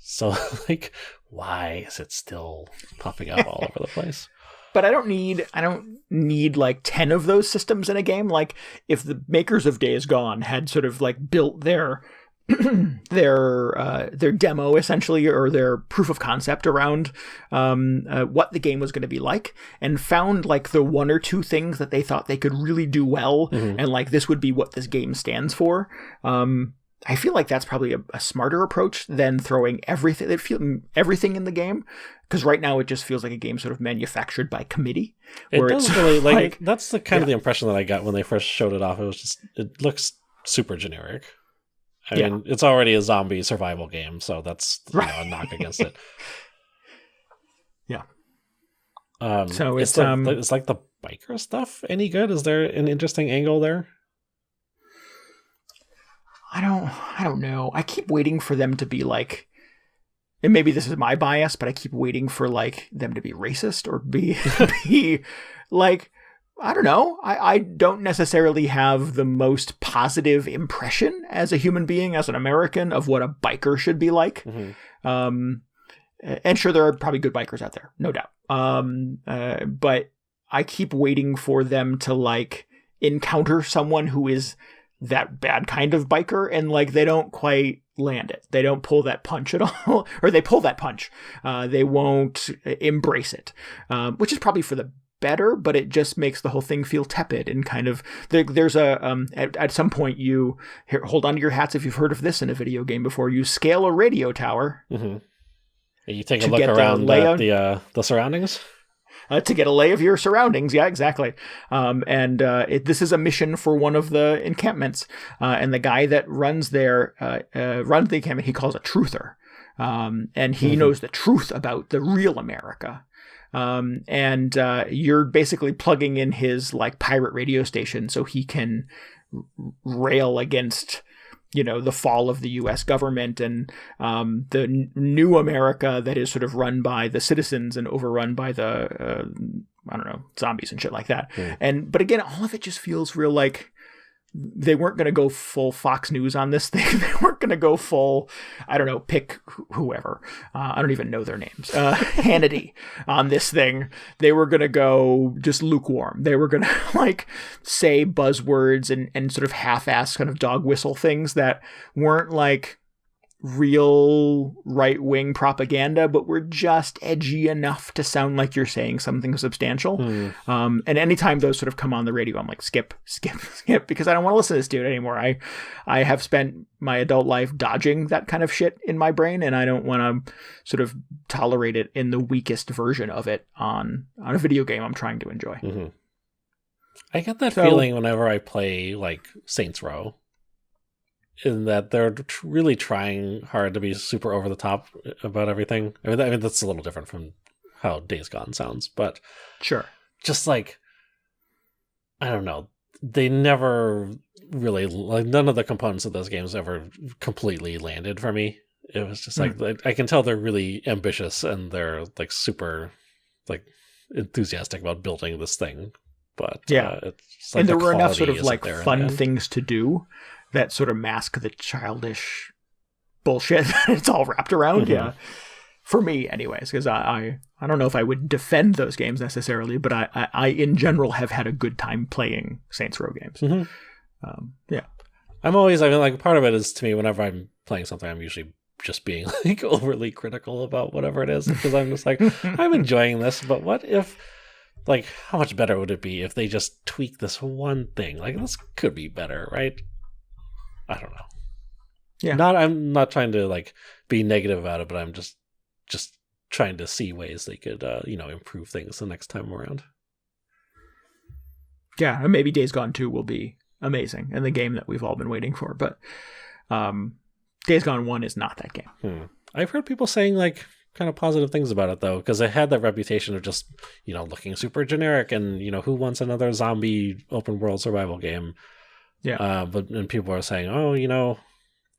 So, like, why is it still popping up all over the place? But I don't need like 10 of those systems in a game. Like, if the makers of Days Gone had sort of like built their their demo essentially, or their proof of concept around what the game was going to be like, and found like the 1 or 2 things that they thought they could really do well, and like this would be what this game stands for. I feel like that's probably a smarter approach than throwing everything in the game, because right now it just feels like a game sort of manufactured by committee. It does really like that's the kind of the impression that I got when they first showed it off. It was just, it looks super generic. I mean, it's already a zombie survival game, so that's a knock against it. Yeah. So it's like the biker stuff any good? Is there an interesting angle there? I don't know. I keep waiting for them to be like, and maybe this is my bias, but I keep waiting for like them to be racist or be like, I don't know. I don't necessarily have the most positive impression as a human being, as an American, of what a biker should be like. And sure, there are probably good bikers out there, no doubt. But I keep waiting for them to like encounter someone who is that bad kind of biker, and like they don't quite land it. They don't pull that punch at all, or they pull that punch. They won't embrace it, which is probably for the better, but it just makes the whole thing feel tepid and kind of there's a at some point hold on to your hats if you've heard of this in a video game before. You scale a radio tower. You take a look around at the surroundings. To get a lay of your surroundings. Yeah, exactly. This is a mission for one of the encampments. And the guy that runs the encampment, he calls a truther. And he knows the truth about the real America. You're basically plugging in his like pirate radio station so he can rail against, the fall of the U.S. government and the new America that is sort of run by the citizens and overrun by the, zombies and shit like that. But again, all of it just feels real like they weren't going to go full Fox News on this thing. They weren't going to go full, pick whoever. I don't even know their names. Hannity on this thing. They were going to go just lukewarm. They were going to like say buzzwords and sort of half-ass kind of dog whistle things that weren't like real right-wing propaganda, but were just edgy enough to sound like you're saying something substantial. And anytime those sort of come on the radio, I'm like, skip, because I don't want to listen to this dude anymore. I have spent my adult life dodging that kind of shit in my brain, and I don't want to sort of tolerate it in the weakest version of it on a video game I'm trying to enjoy. I get that feeling whenever I play like Saints Row, in that they're really trying hard to be super over the top about everything. I mean that's a little different from how Days Gone sounds, but sure, just like, I don't know, they never really, like, none of the components of those games ever completely landed for me. It was just like I can tell they're really ambitious and they're like super like enthusiastic about building this thing, but it's like, and there were enough sort of like fun things to do that sort of mask the childish bullshit it's all wrapped around. Yeah. For me, anyways, because I don't know if I would defend those games necessarily, but I in general have had a good time playing Saints Row games. Yeah. I mean, like, part of it is, to me, whenever I'm playing something, I'm usually just being like overly critical about whatever it is, because I'm just like, I'm enjoying this, but what if, like, how much better would it be if they just tweak this one thing? Like, this could be better, right? I don't know. Yeah. I'm not trying to, like, be negative about it, but I'm just trying to see ways they could, improve things the next time around. Yeah, and maybe Days Gone 2 will be amazing and the game that we've all been waiting for, but Days Gone 1 is not that game. I've heard people saying, like, kind of positive things about it, though, because it had that reputation of just, looking super generic and, who wants another zombie open world survival game? Yeah. And people are saying, oh,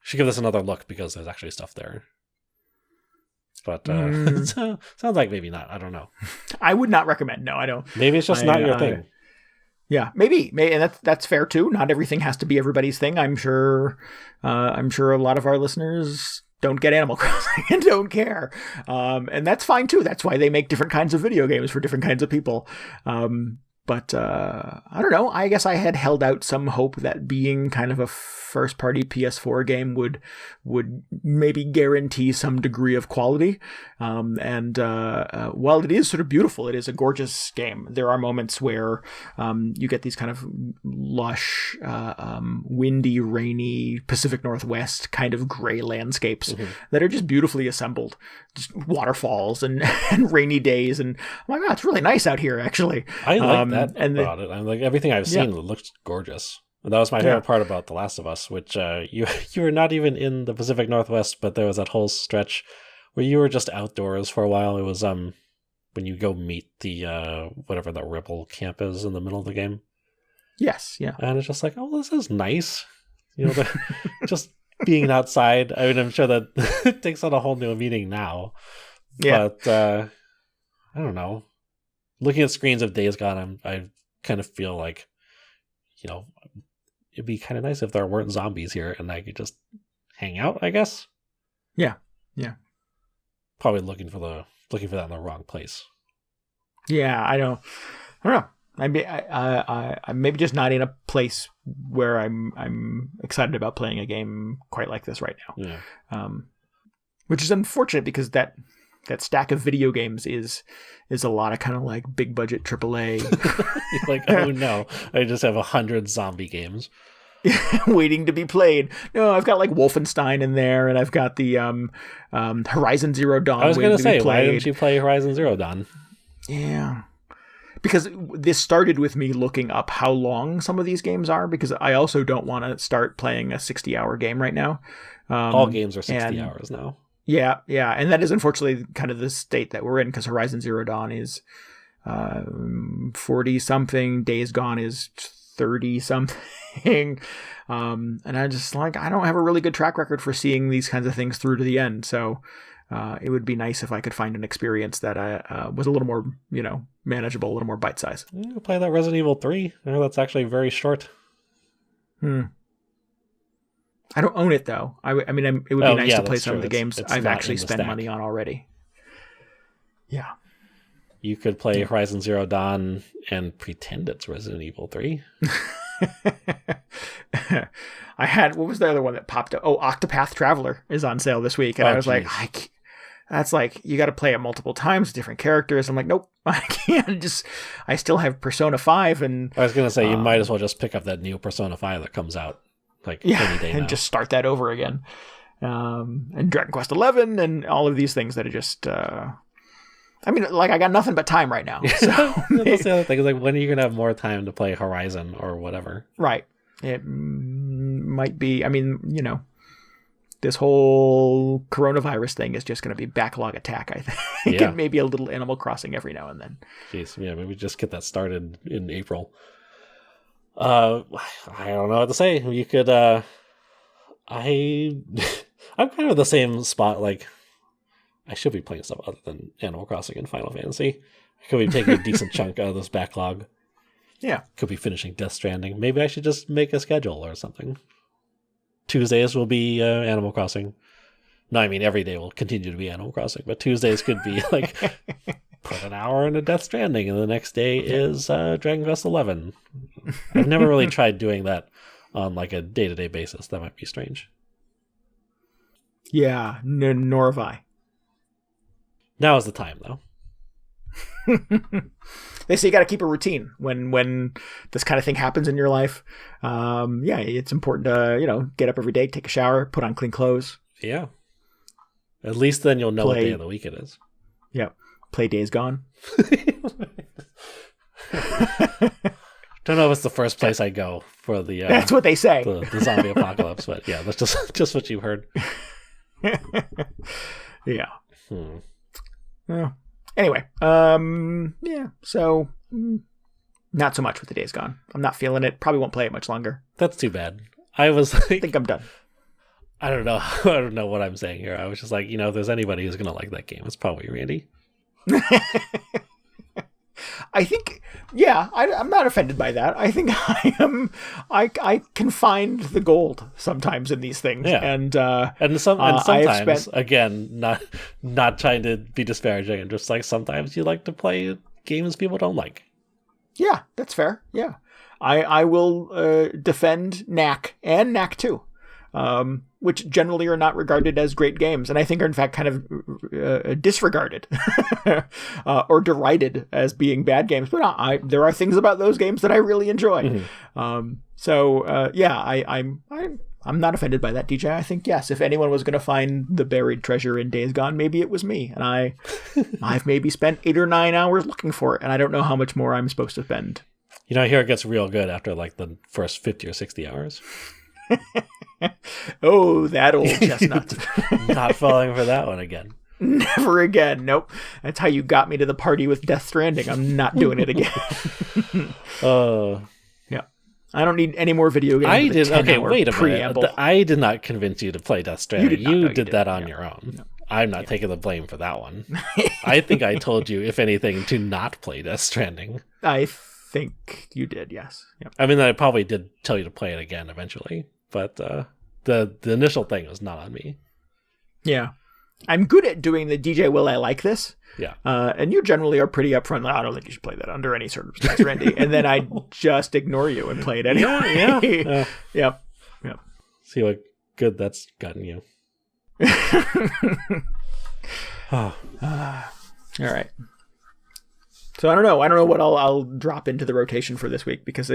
should give this another look because there's actually stuff there. But so, sounds like maybe not. I don't know. I would not recommend. No, I don't. Maybe it's just not your thing. Yeah, maybe, and that's fair too. Not everything has to be everybody's thing. I'm sure a lot of our listeners don't get Animal Crossing and don't care, and that's fine too. That's why they make different kinds of video games for different kinds of people. But I don't know. I guess I had held out some hope that being kind of a first-party PS4 game would maybe guarantee some degree of quality. And while it is sort of beautiful, it is a gorgeous game. There are moments where you get these kind of lush, windy, rainy Pacific Northwest kind of gray landscapes that are just beautifully assembled. Just waterfalls and rainy days. And oh my God, it's really nice out here, actually. I like that about it. I'm like, everything I've seen looks gorgeous. And that was my favorite part about The Last of Us, which you were not even in the Pacific Northwest, but there was that whole stretch where you were just outdoors for a while. It was when you go meet the whatever the Ripple camp is in the middle of the game. Yes, yeah. And it's just like, oh, this is nice. Just being outside. I mean, I'm sure that it takes on a whole new meaning now. Yeah. But I don't know. Looking at screens of Days Gone, I kind of feel like, it'd be kind of nice if there weren't zombies here and I could just hang out, I guess. Yeah. Probably looking for that in the wrong place. Yeah, I don't know. I'm maybe just not in a place where I'm excited about playing a game quite like this right now. Yeah. Which is unfortunate because that stack of video games is a lot of kind of like big budget AAA. Like, oh no, I just have 100 zombie games waiting to be played. No, I've got like Wolfenstein in there, and I've got the Horizon Zero Dawn. I was going to say, why didn't you play Horizon Zero Dawn? Yeah. Because this started with me looking up how long some of these games are, because I also don't want to start playing a 60-hour game right now. All games are 60 hours now. Yeah, and that is unfortunately kind of the state that we're in, because Horizon Zero Dawn is 40-something, Days Gone is 30-something, and I just I don't have a really good track record for seeing these kinds of things through to the end, so it would be nice if I could find an experience that was a little more, manageable, a little more bite-sized. You can play that Resident Evil 3. I know that's actually very short. I don't own it, though. I mean, it would be nice to play some of the games I've actually spent money on already. Yeah. You could play Horizon Zero Dawn and pretend it's Resident Evil 3. I had, what was the other one that popped up? Oh, Octopath Traveler is on sale this week. And I was like, that's like, you got to play it multiple times, different characters. I'm like, nope, I can't I still have Persona 5. And I was going to say, you might as well just pick up that new Persona 5 that comes out. Any day and now. Just start that over again. And Dragon Quest 11 and all of these things that are just, I got nothing but time right now. So that's the other thing. Is like, when are you going to have more time to play Horizon or whatever? Right. It might be, this whole coronavirus thing is just going to be backlog attack, I think. And maybe a little Animal Crossing every now and then. Jeez, yeah, maybe just get that started in April. I don't know what to say. You could, I'm kind of the same spot. Like, I should be playing stuff other than Animal Crossing and Final Fantasy. I could be taking a decent chunk out of this backlog. Yeah. Could be finishing Death Stranding. Maybe I should just make a schedule or something. Tuesdays will be Animal Crossing. No, I mean, every day will continue to be Animal Crossing, but Tuesdays could be like put an hour into Death Stranding, and the next day is Dragon Quest 11. I've never really tried doing that on like a day-to-day basis. That might be strange. Yeah, nor have I. Now is the time, though. They say you got to keep a routine when this kind of thing happens in your life. It's important to get up every day, take a shower, put on clean clothes. Yeah. At least then you'll know what day of the week it is. Yeah. Play Days Gone. Don't know if it's the first place I go for the... that's what they say. The zombie apocalypse, but yeah, that's just what you heard. Yeah. Yeah. Anyway, so not so much with the Days Gone. I'm not feeling it. Probably won't play it much longer. That's too bad. I was like... I think I'm done. I don't know. I don't know what I'm saying here. I was just like, if there's anybody who's going to like that game, it's probably Randy. I think, I'm not offended by that. I think I can find the gold sometimes in these things. Yeah. And sometimes, again, not trying to be disparaging, and just like sometimes you like to play games people don't like. Yeah, that's fair. Yeah. I will defend Knack and Knack 2. Which generally are not regarded as great games, and I think are in fact kind of disregarded or derided as being bad games. But there are things about those games that I really enjoy. Mm-hmm. I'm not offended by that, DJ. I think yes, if anyone was going to find the buried treasure in Days Gone, maybe it was me, and I've maybe spent 8 or 9 hours looking for it, and I don't know how much more I'm supposed to spend. I hear it gets real good after like the first 50 or 60 hours. Oh, that old chestnut. Not falling for that one again. Never again. Nope. That's how you got me to the party with Death Stranding. I'm not doing it again. Yeah. I don't need any more video games. I did. Okay, wait a preamble. minute. I did not convince you to play Death Stranding. You did that on yeah. your own. No. I'm not taking the blame for that one. I think I told you, if anything, to not play Death Stranding. I think you did, yes. Yep. I mean, I probably did tell you to play it again eventually, but the initial thing was not on me. Yeah. I'm good at doing the DJ Will I like this. Yeah. And you generally are pretty upfront. I don't think you should play that under any circumstance, Randy. And then I just ignore you and play it anyway. Yeah. Yep. See what good that's gotten you. All right. So I don't know what I'll drop into the rotation for this week, because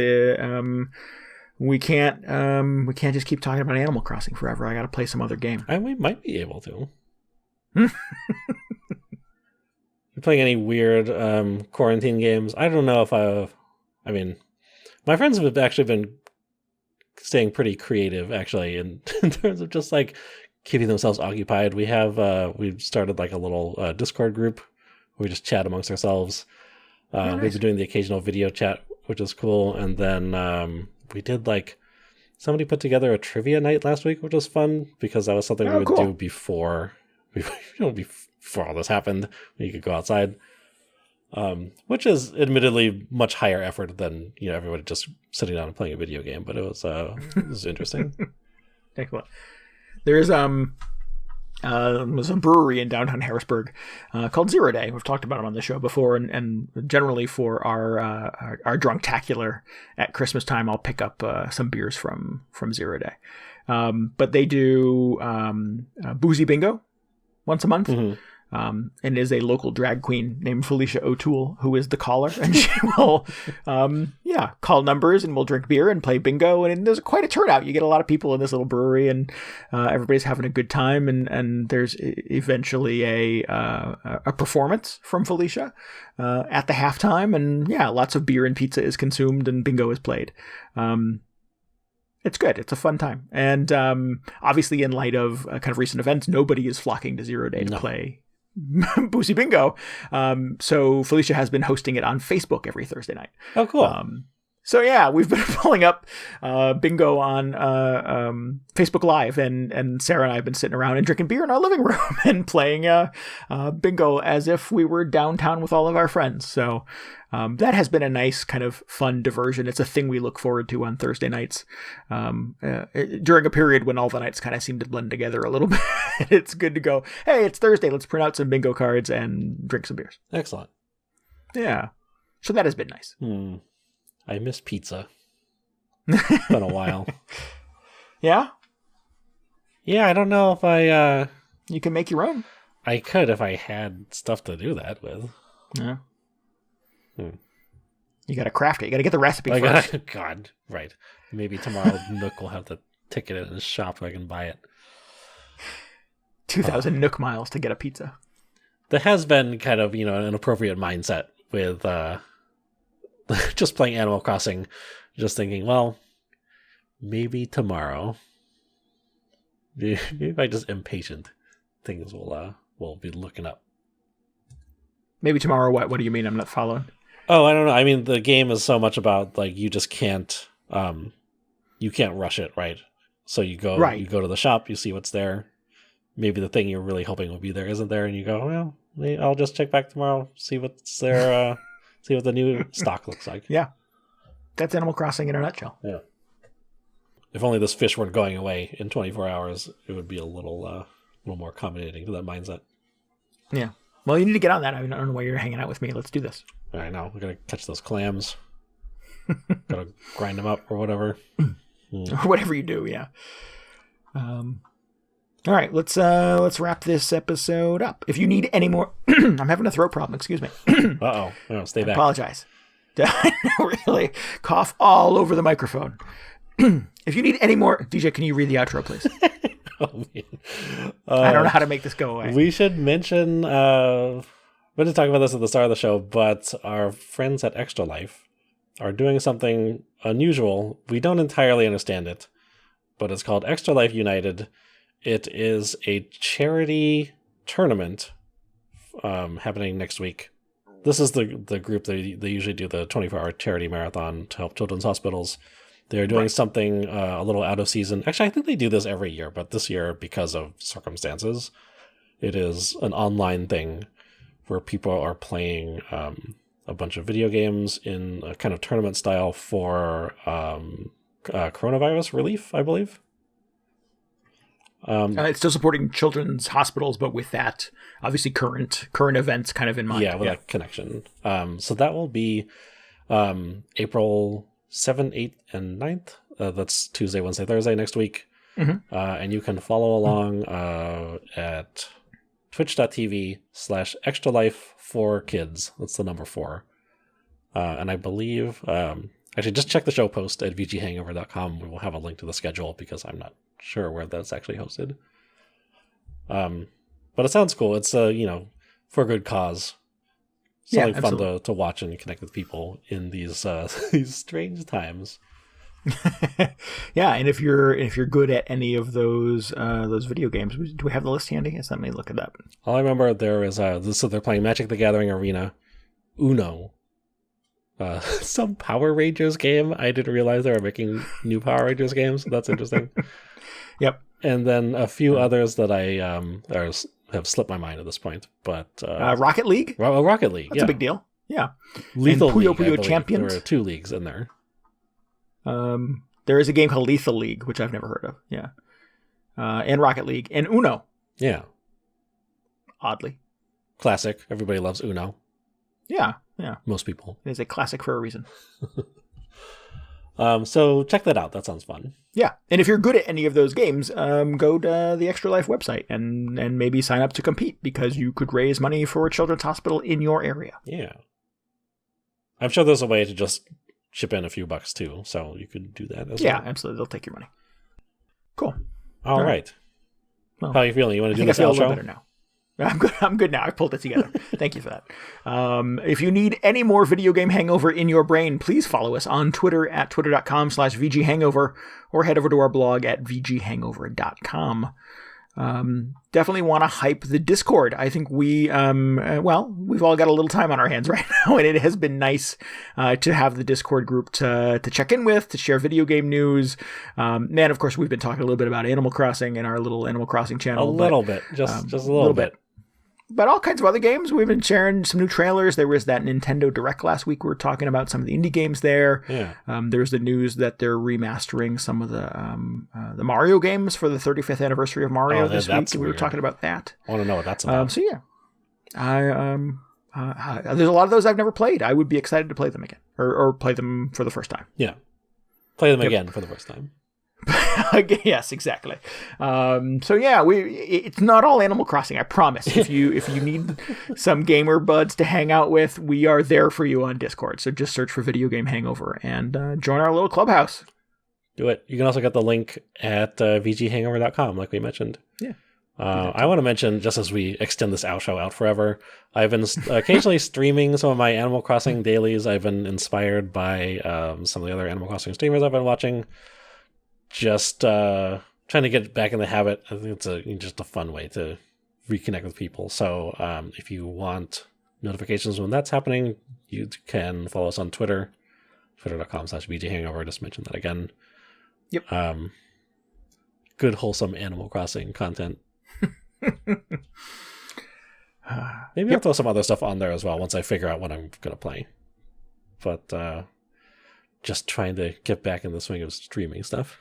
we can't just keep talking about Animal Crossing forever. I got to play some other game. And we might be able to. You playing any weird quarantine games? I don't know if I mean, my friends have actually been staying pretty creative, actually, in terms of just like keeping themselves occupied. We've started like a little Discord group where we just chat amongst ourselves. Nice. We've been doing the occasional video chat, which is cool. And then we did like somebody put together a trivia night last week, which was fun because that was something we would do before all this happened. You could go outside, which is admittedly much higher effort than everybody just sitting down and playing a video game. But it was interesting. Excellent. There's a brewery in downtown Harrisburg called Zero Day. We've talked about them on the show before, and generally for our drunktacular at Christmas time, I'll pick up some beers from Zero Day. But they do boozy bingo once a month. Mm-hmm. And is a local drag queen named Felicia O'Toole, who is the caller, and she will, call numbers, and we'll drink beer and play bingo. And there's quite a turnout. You get a lot of people in this little brewery, and everybody's having a good time. And there's eventually a performance from Felicia at the halftime, and lots of beer and pizza is consumed, and bingo is played. It's good. It's a fun time. And obviously, in light of kind of recent events, nobody is flocking to Zero Day to play Boozy Bingo. So Felicia has been hosting it on Facebook every Thursday night. Oh, cool. So yeah, we've been pulling up bingo on Facebook Live, and Sarah and I have been sitting around and drinking beer in our living room and playing bingo as if we were downtown with all of our friends. So that has been a nice kind of fun diversion. It's a thing we look forward to on Thursday nights during a period when all the nights kind of seem to blend together a little bit. It's good to go, hey, it's Thursday. Let's print out some bingo cards and drink some beers. Excellent. Yeah. So that has been nice. I miss pizza. It's been a while. Yeah? Yeah, I don't know if I... You can make your own. I could if I had stuff to do that with. Yeah. You got to craft it. You got to get the recipe first. God, right. Maybe tomorrow Nook will have the ticket in his shop so I can buy it. 2,000 Nook miles to get a pizza. There has been kind of, an appropriate mindset with... just playing Animal Crossing, just thinking, well, maybe tomorrow, if I'm just impatient, things will be looking up. Maybe tomorrow, what? What do you mean? I'm not following. Oh, I don't know. I mean, the game is so much about, like, you just can't, you can't rush it, right? So you go to the shop, you see what's there. Maybe the thing you're really hoping will be there isn't there, and you go, well, maybe I'll just check back tomorrow, see what's there, see what the new stock looks like. Yeah. That's Animal Crossing in a nutshell. Yeah. If only this fish weren't going away in 24 hours, it would be a little more accommodating to that mindset. Yeah. Well, you need to get on that. I mean, I don't know why you're hanging out with me. Let's do this. I know. We're going to catch those clams. Got to grind them up or whatever. Or whatever you do, yeah. All right, let's wrap this episode up. If you need any more... I'm having a throat problem, excuse me. Uh-oh. Oh, stay back. I apologize. Really cough all over the microphone. If you need any more... DJ, can you read the outro, please? Oh, man. I don't know how to make this go away. We should mention... we're going to talk about this at the start of the show, but our friends at Extra Life are doing something unusual. We don't entirely understand it, but it's called Extra Life United. It is a charity tournament happening next week. This is the group they usually do the 24-hour charity marathon to help children's hospitals. They're doing something a little out of season. Actually, I think they do this every year, but this year, because of circumstances, it is an online thing where people are playing a bunch of video games in a kind of tournament style for coronavirus relief, I believe. It's still supporting children's hospitals, but with that, obviously current events kind of in mind. Yeah, with that connection. So that will be April 7th, 8th, and 9th. That's Tuesday, Wednesday, Thursday next week. Mm-hmm. And you can follow along at twitch.tv/extralife4kids. That's the number 4. And I believe, actually just check the show post at VGHangover.com. We will have a link to the schedule because I'm not sure where that's actually hosted. But it sounds cool. It's for a good cause. Something fun to watch and connect with people in these these strange times. Yeah, and if you're good at any of those video games, do we have the list handy? Yes, let me look it up. All I remember there is so they're playing Magic the Gathering Arena, Uno, some Power Rangers game. I didn't realize they were making new Power Rangers games. That's interesting. Yep. And then a few others that I have slipped my mind at this point. But Rocket League. Rocket League. That's a big deal. Yeah. Lethal and Puyo League, Puyo Champions. There are 2 leagues in there. There is a game called Lethal League, which I've never heard of. Yeah. And Rocket League and Uno. Yeah. Oddly. Classic. Everybody loves Uno. Yeah. Yeah. Most people. It is a classic for a reason. So check that out. That sounds fun. Yeah. And if you're good at any of those games, go to the Extra Life website and maybe sign up to compete because you could raise money for a children's hospital in your area. Yeah. I'm sure there's a way to just chip in a few bucks too. So you could do that as well. Yeah, absolutely. They'll take your money. Cool. All right. Well, how are you feeling? You want to do this outro? I feel a little better now. I'm good now. I pulled it together. Thank you for that. If you need any more video game hangover in your brain, please follow us on Twitter at twitter.com/VGHangover or head over to our blog at VGHangover.com. Definitely want to hype the Discord. I think we've all got a little time on our hands right now, and it has been nice to have the Discord group to check in with, to share video game news. And of course, we've been talking a little bit about Animal Crossing in our little Animal Crossing channel. Just a little bit. But all kinds of other games. We've been sharing some new trailers. There was that Nintendo Direct last week. We were talking about some of the indie games there. Yeah. There's the news that they're remastering some of the Mario games for the 35th anniversary of Mario this week. We were talking about that. I want to know what that's about. So yeah, there's a lot of those I've never played. I would be excited to play them again, or play them for the first time. Yeah, play them again for the first time. Yes, exactly. So yeah, it's not all Animal Crossing, I promise. If you need some gamer buds to hang out with, we are there for you on Discord. So just search for Video Game Hangover and join our little clubhouse. Do it. You can also get the link at VGHangover.com, like we mentioned. Yeah. I want to mention, just as we extend this outro out forever, I've been occasionally streaming some of my Animal Crossing dailies. I've been inspired by some of the other Animal Crossing streamers I've been watching. Just trying to get back in the habit. I think it's just a fun way to reconnect with people. So if you want notifications when that's happening, you can follow us on Twitter, twitter.com/VGHangover. I just mentioned that again. Yep. Good, wholesome Animal Crossing content. Maybe I'll throw some other stuff on there as well once I figure out what I'm going to play. But just trying to get back in the swing of streaming stuff.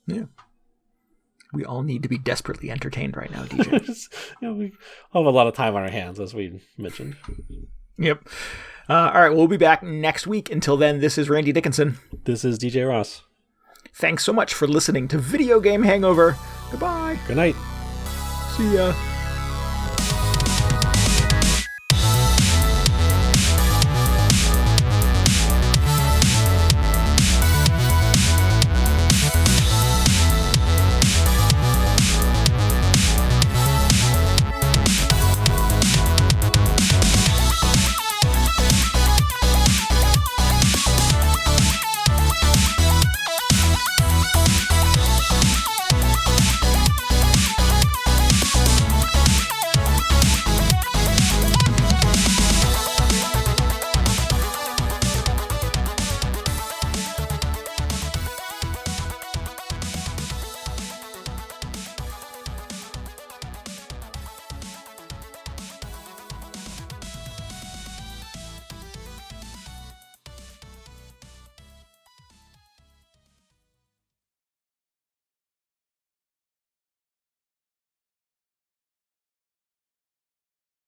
Yeah. We all need to be desperately entertained right now, DJ. We have a lot of time on our hands, as we mentioned. Yep. All right, we'll be back next week. Until then, this is Randy Dickinson. This is DJ Ross. Thanks so much for listening to Video Game Hangover. Goodbye. Good night. See ya.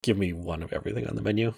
Give me one of everything on the menu.